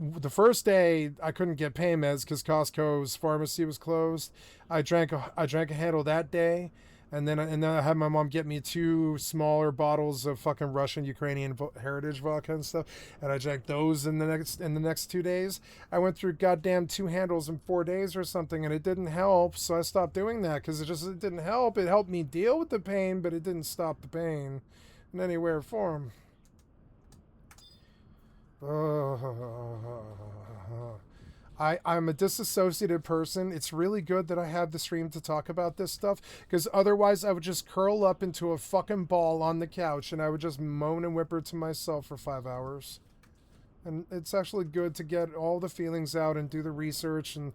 the first day I couldn't get pain meds because Costco's pharmacy was closed. I drank a handle that day, and then I had my mom get me 2 smaller bottles of fucking Russian Ukrainian heritage vodka and stuff, and I drank those in the next 2 days. I went through goddamn 2 handles in 4 days or something, and it didn't help. So I stopped doing that because it didn't help. It helped me deal with the pain, but it didn't stop the pain in any way or form. I'm a disassociated person. It's really good that I have the stream to talk about this stuff, because otherwise I would just curl up into a fucking ball on the couch and I would just moan and whimper to myself for 5 hours. And it's actually good to get all the feelings out and do the research and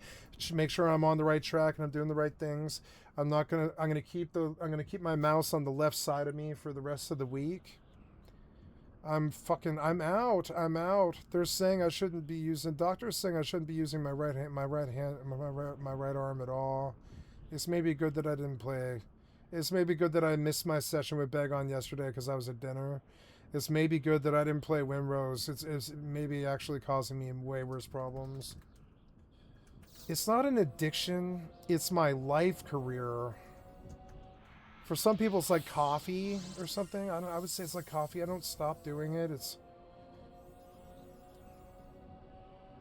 make sure I'm on the right track and I'm doing the right things. I'm gonna keep my mouse on the left side of me for the rest of the week. I'm out. They're saying I shouldn't be using. Doctors saying I shouldn't be using my right right arm at all. It's maybe good that I didn't play. It's maybe good that I missed my session with Begon yesterday because I was at dinner. It's maybe good that I didn't play Windrose. It's maybe actually causing me way worse problems. It's not an addiction. It's my life career. For some people, it's like coffee or something. I would say it's like coffee. I don't stop doing it. It's...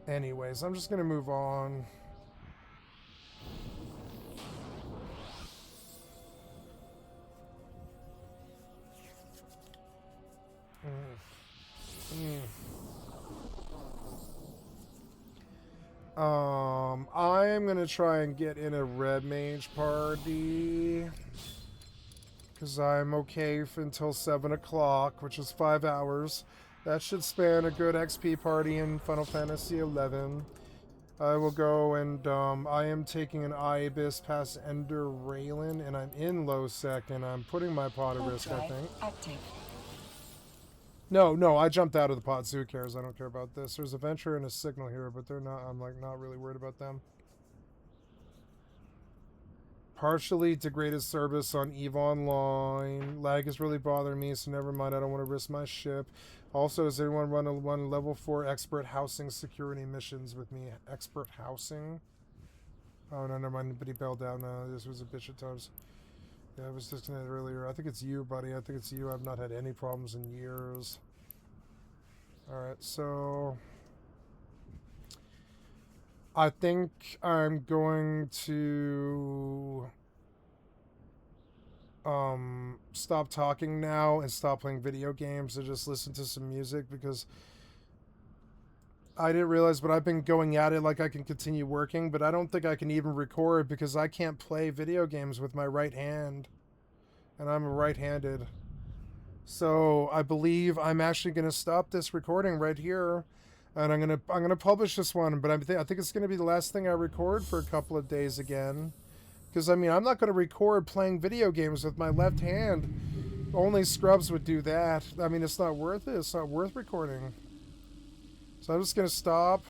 Anyways, I'm just going to move on. I am going to try and get in a red mage party. Because I'm okay until 7 o'clock, which is 5 hours. That should span a good XP party in Final Fantasy XI. I will go and I am taking an Ibis past Ender Raylan, and I'm in low sec, and I'm putting my pod at risk, I think. Active. No, I jumped out of the pod, so who cares? I don't care about this. There's a Venture and a Signal here, but they're not, I'm like not really worried about them. Partially degraded service on EVE Online. Lag is really bothering me, so never mind. I don't want to risk my ship. Also, does everyone run a level 4 expert housing security missions with me? Expert housing? Oh, no, never mind. But he bailed out. No, this was a bitch at times. Yeah, I was disconnected earlier. I think it's you, buddy. I think it's you. I've not had any problems in years. Alright, so... I think I'm going to stop talking now and stop playing video games and just listen to some music, because I didn't realize, but I've been going at it like I can continue working, but I don't think I can even record because I can't play video games with my right hand, and I'm right-handed. So I believe I'm actually going to stop this recording right here. And I'm gonna publish this one, but I think it's gonna be the last thing I record for a couple of days again, because I mean I'm not gonna record playing video games with my left hand. Only scrubs would do that. I mean it's not worth it. It's not worth recording. So I'm just gonna stop.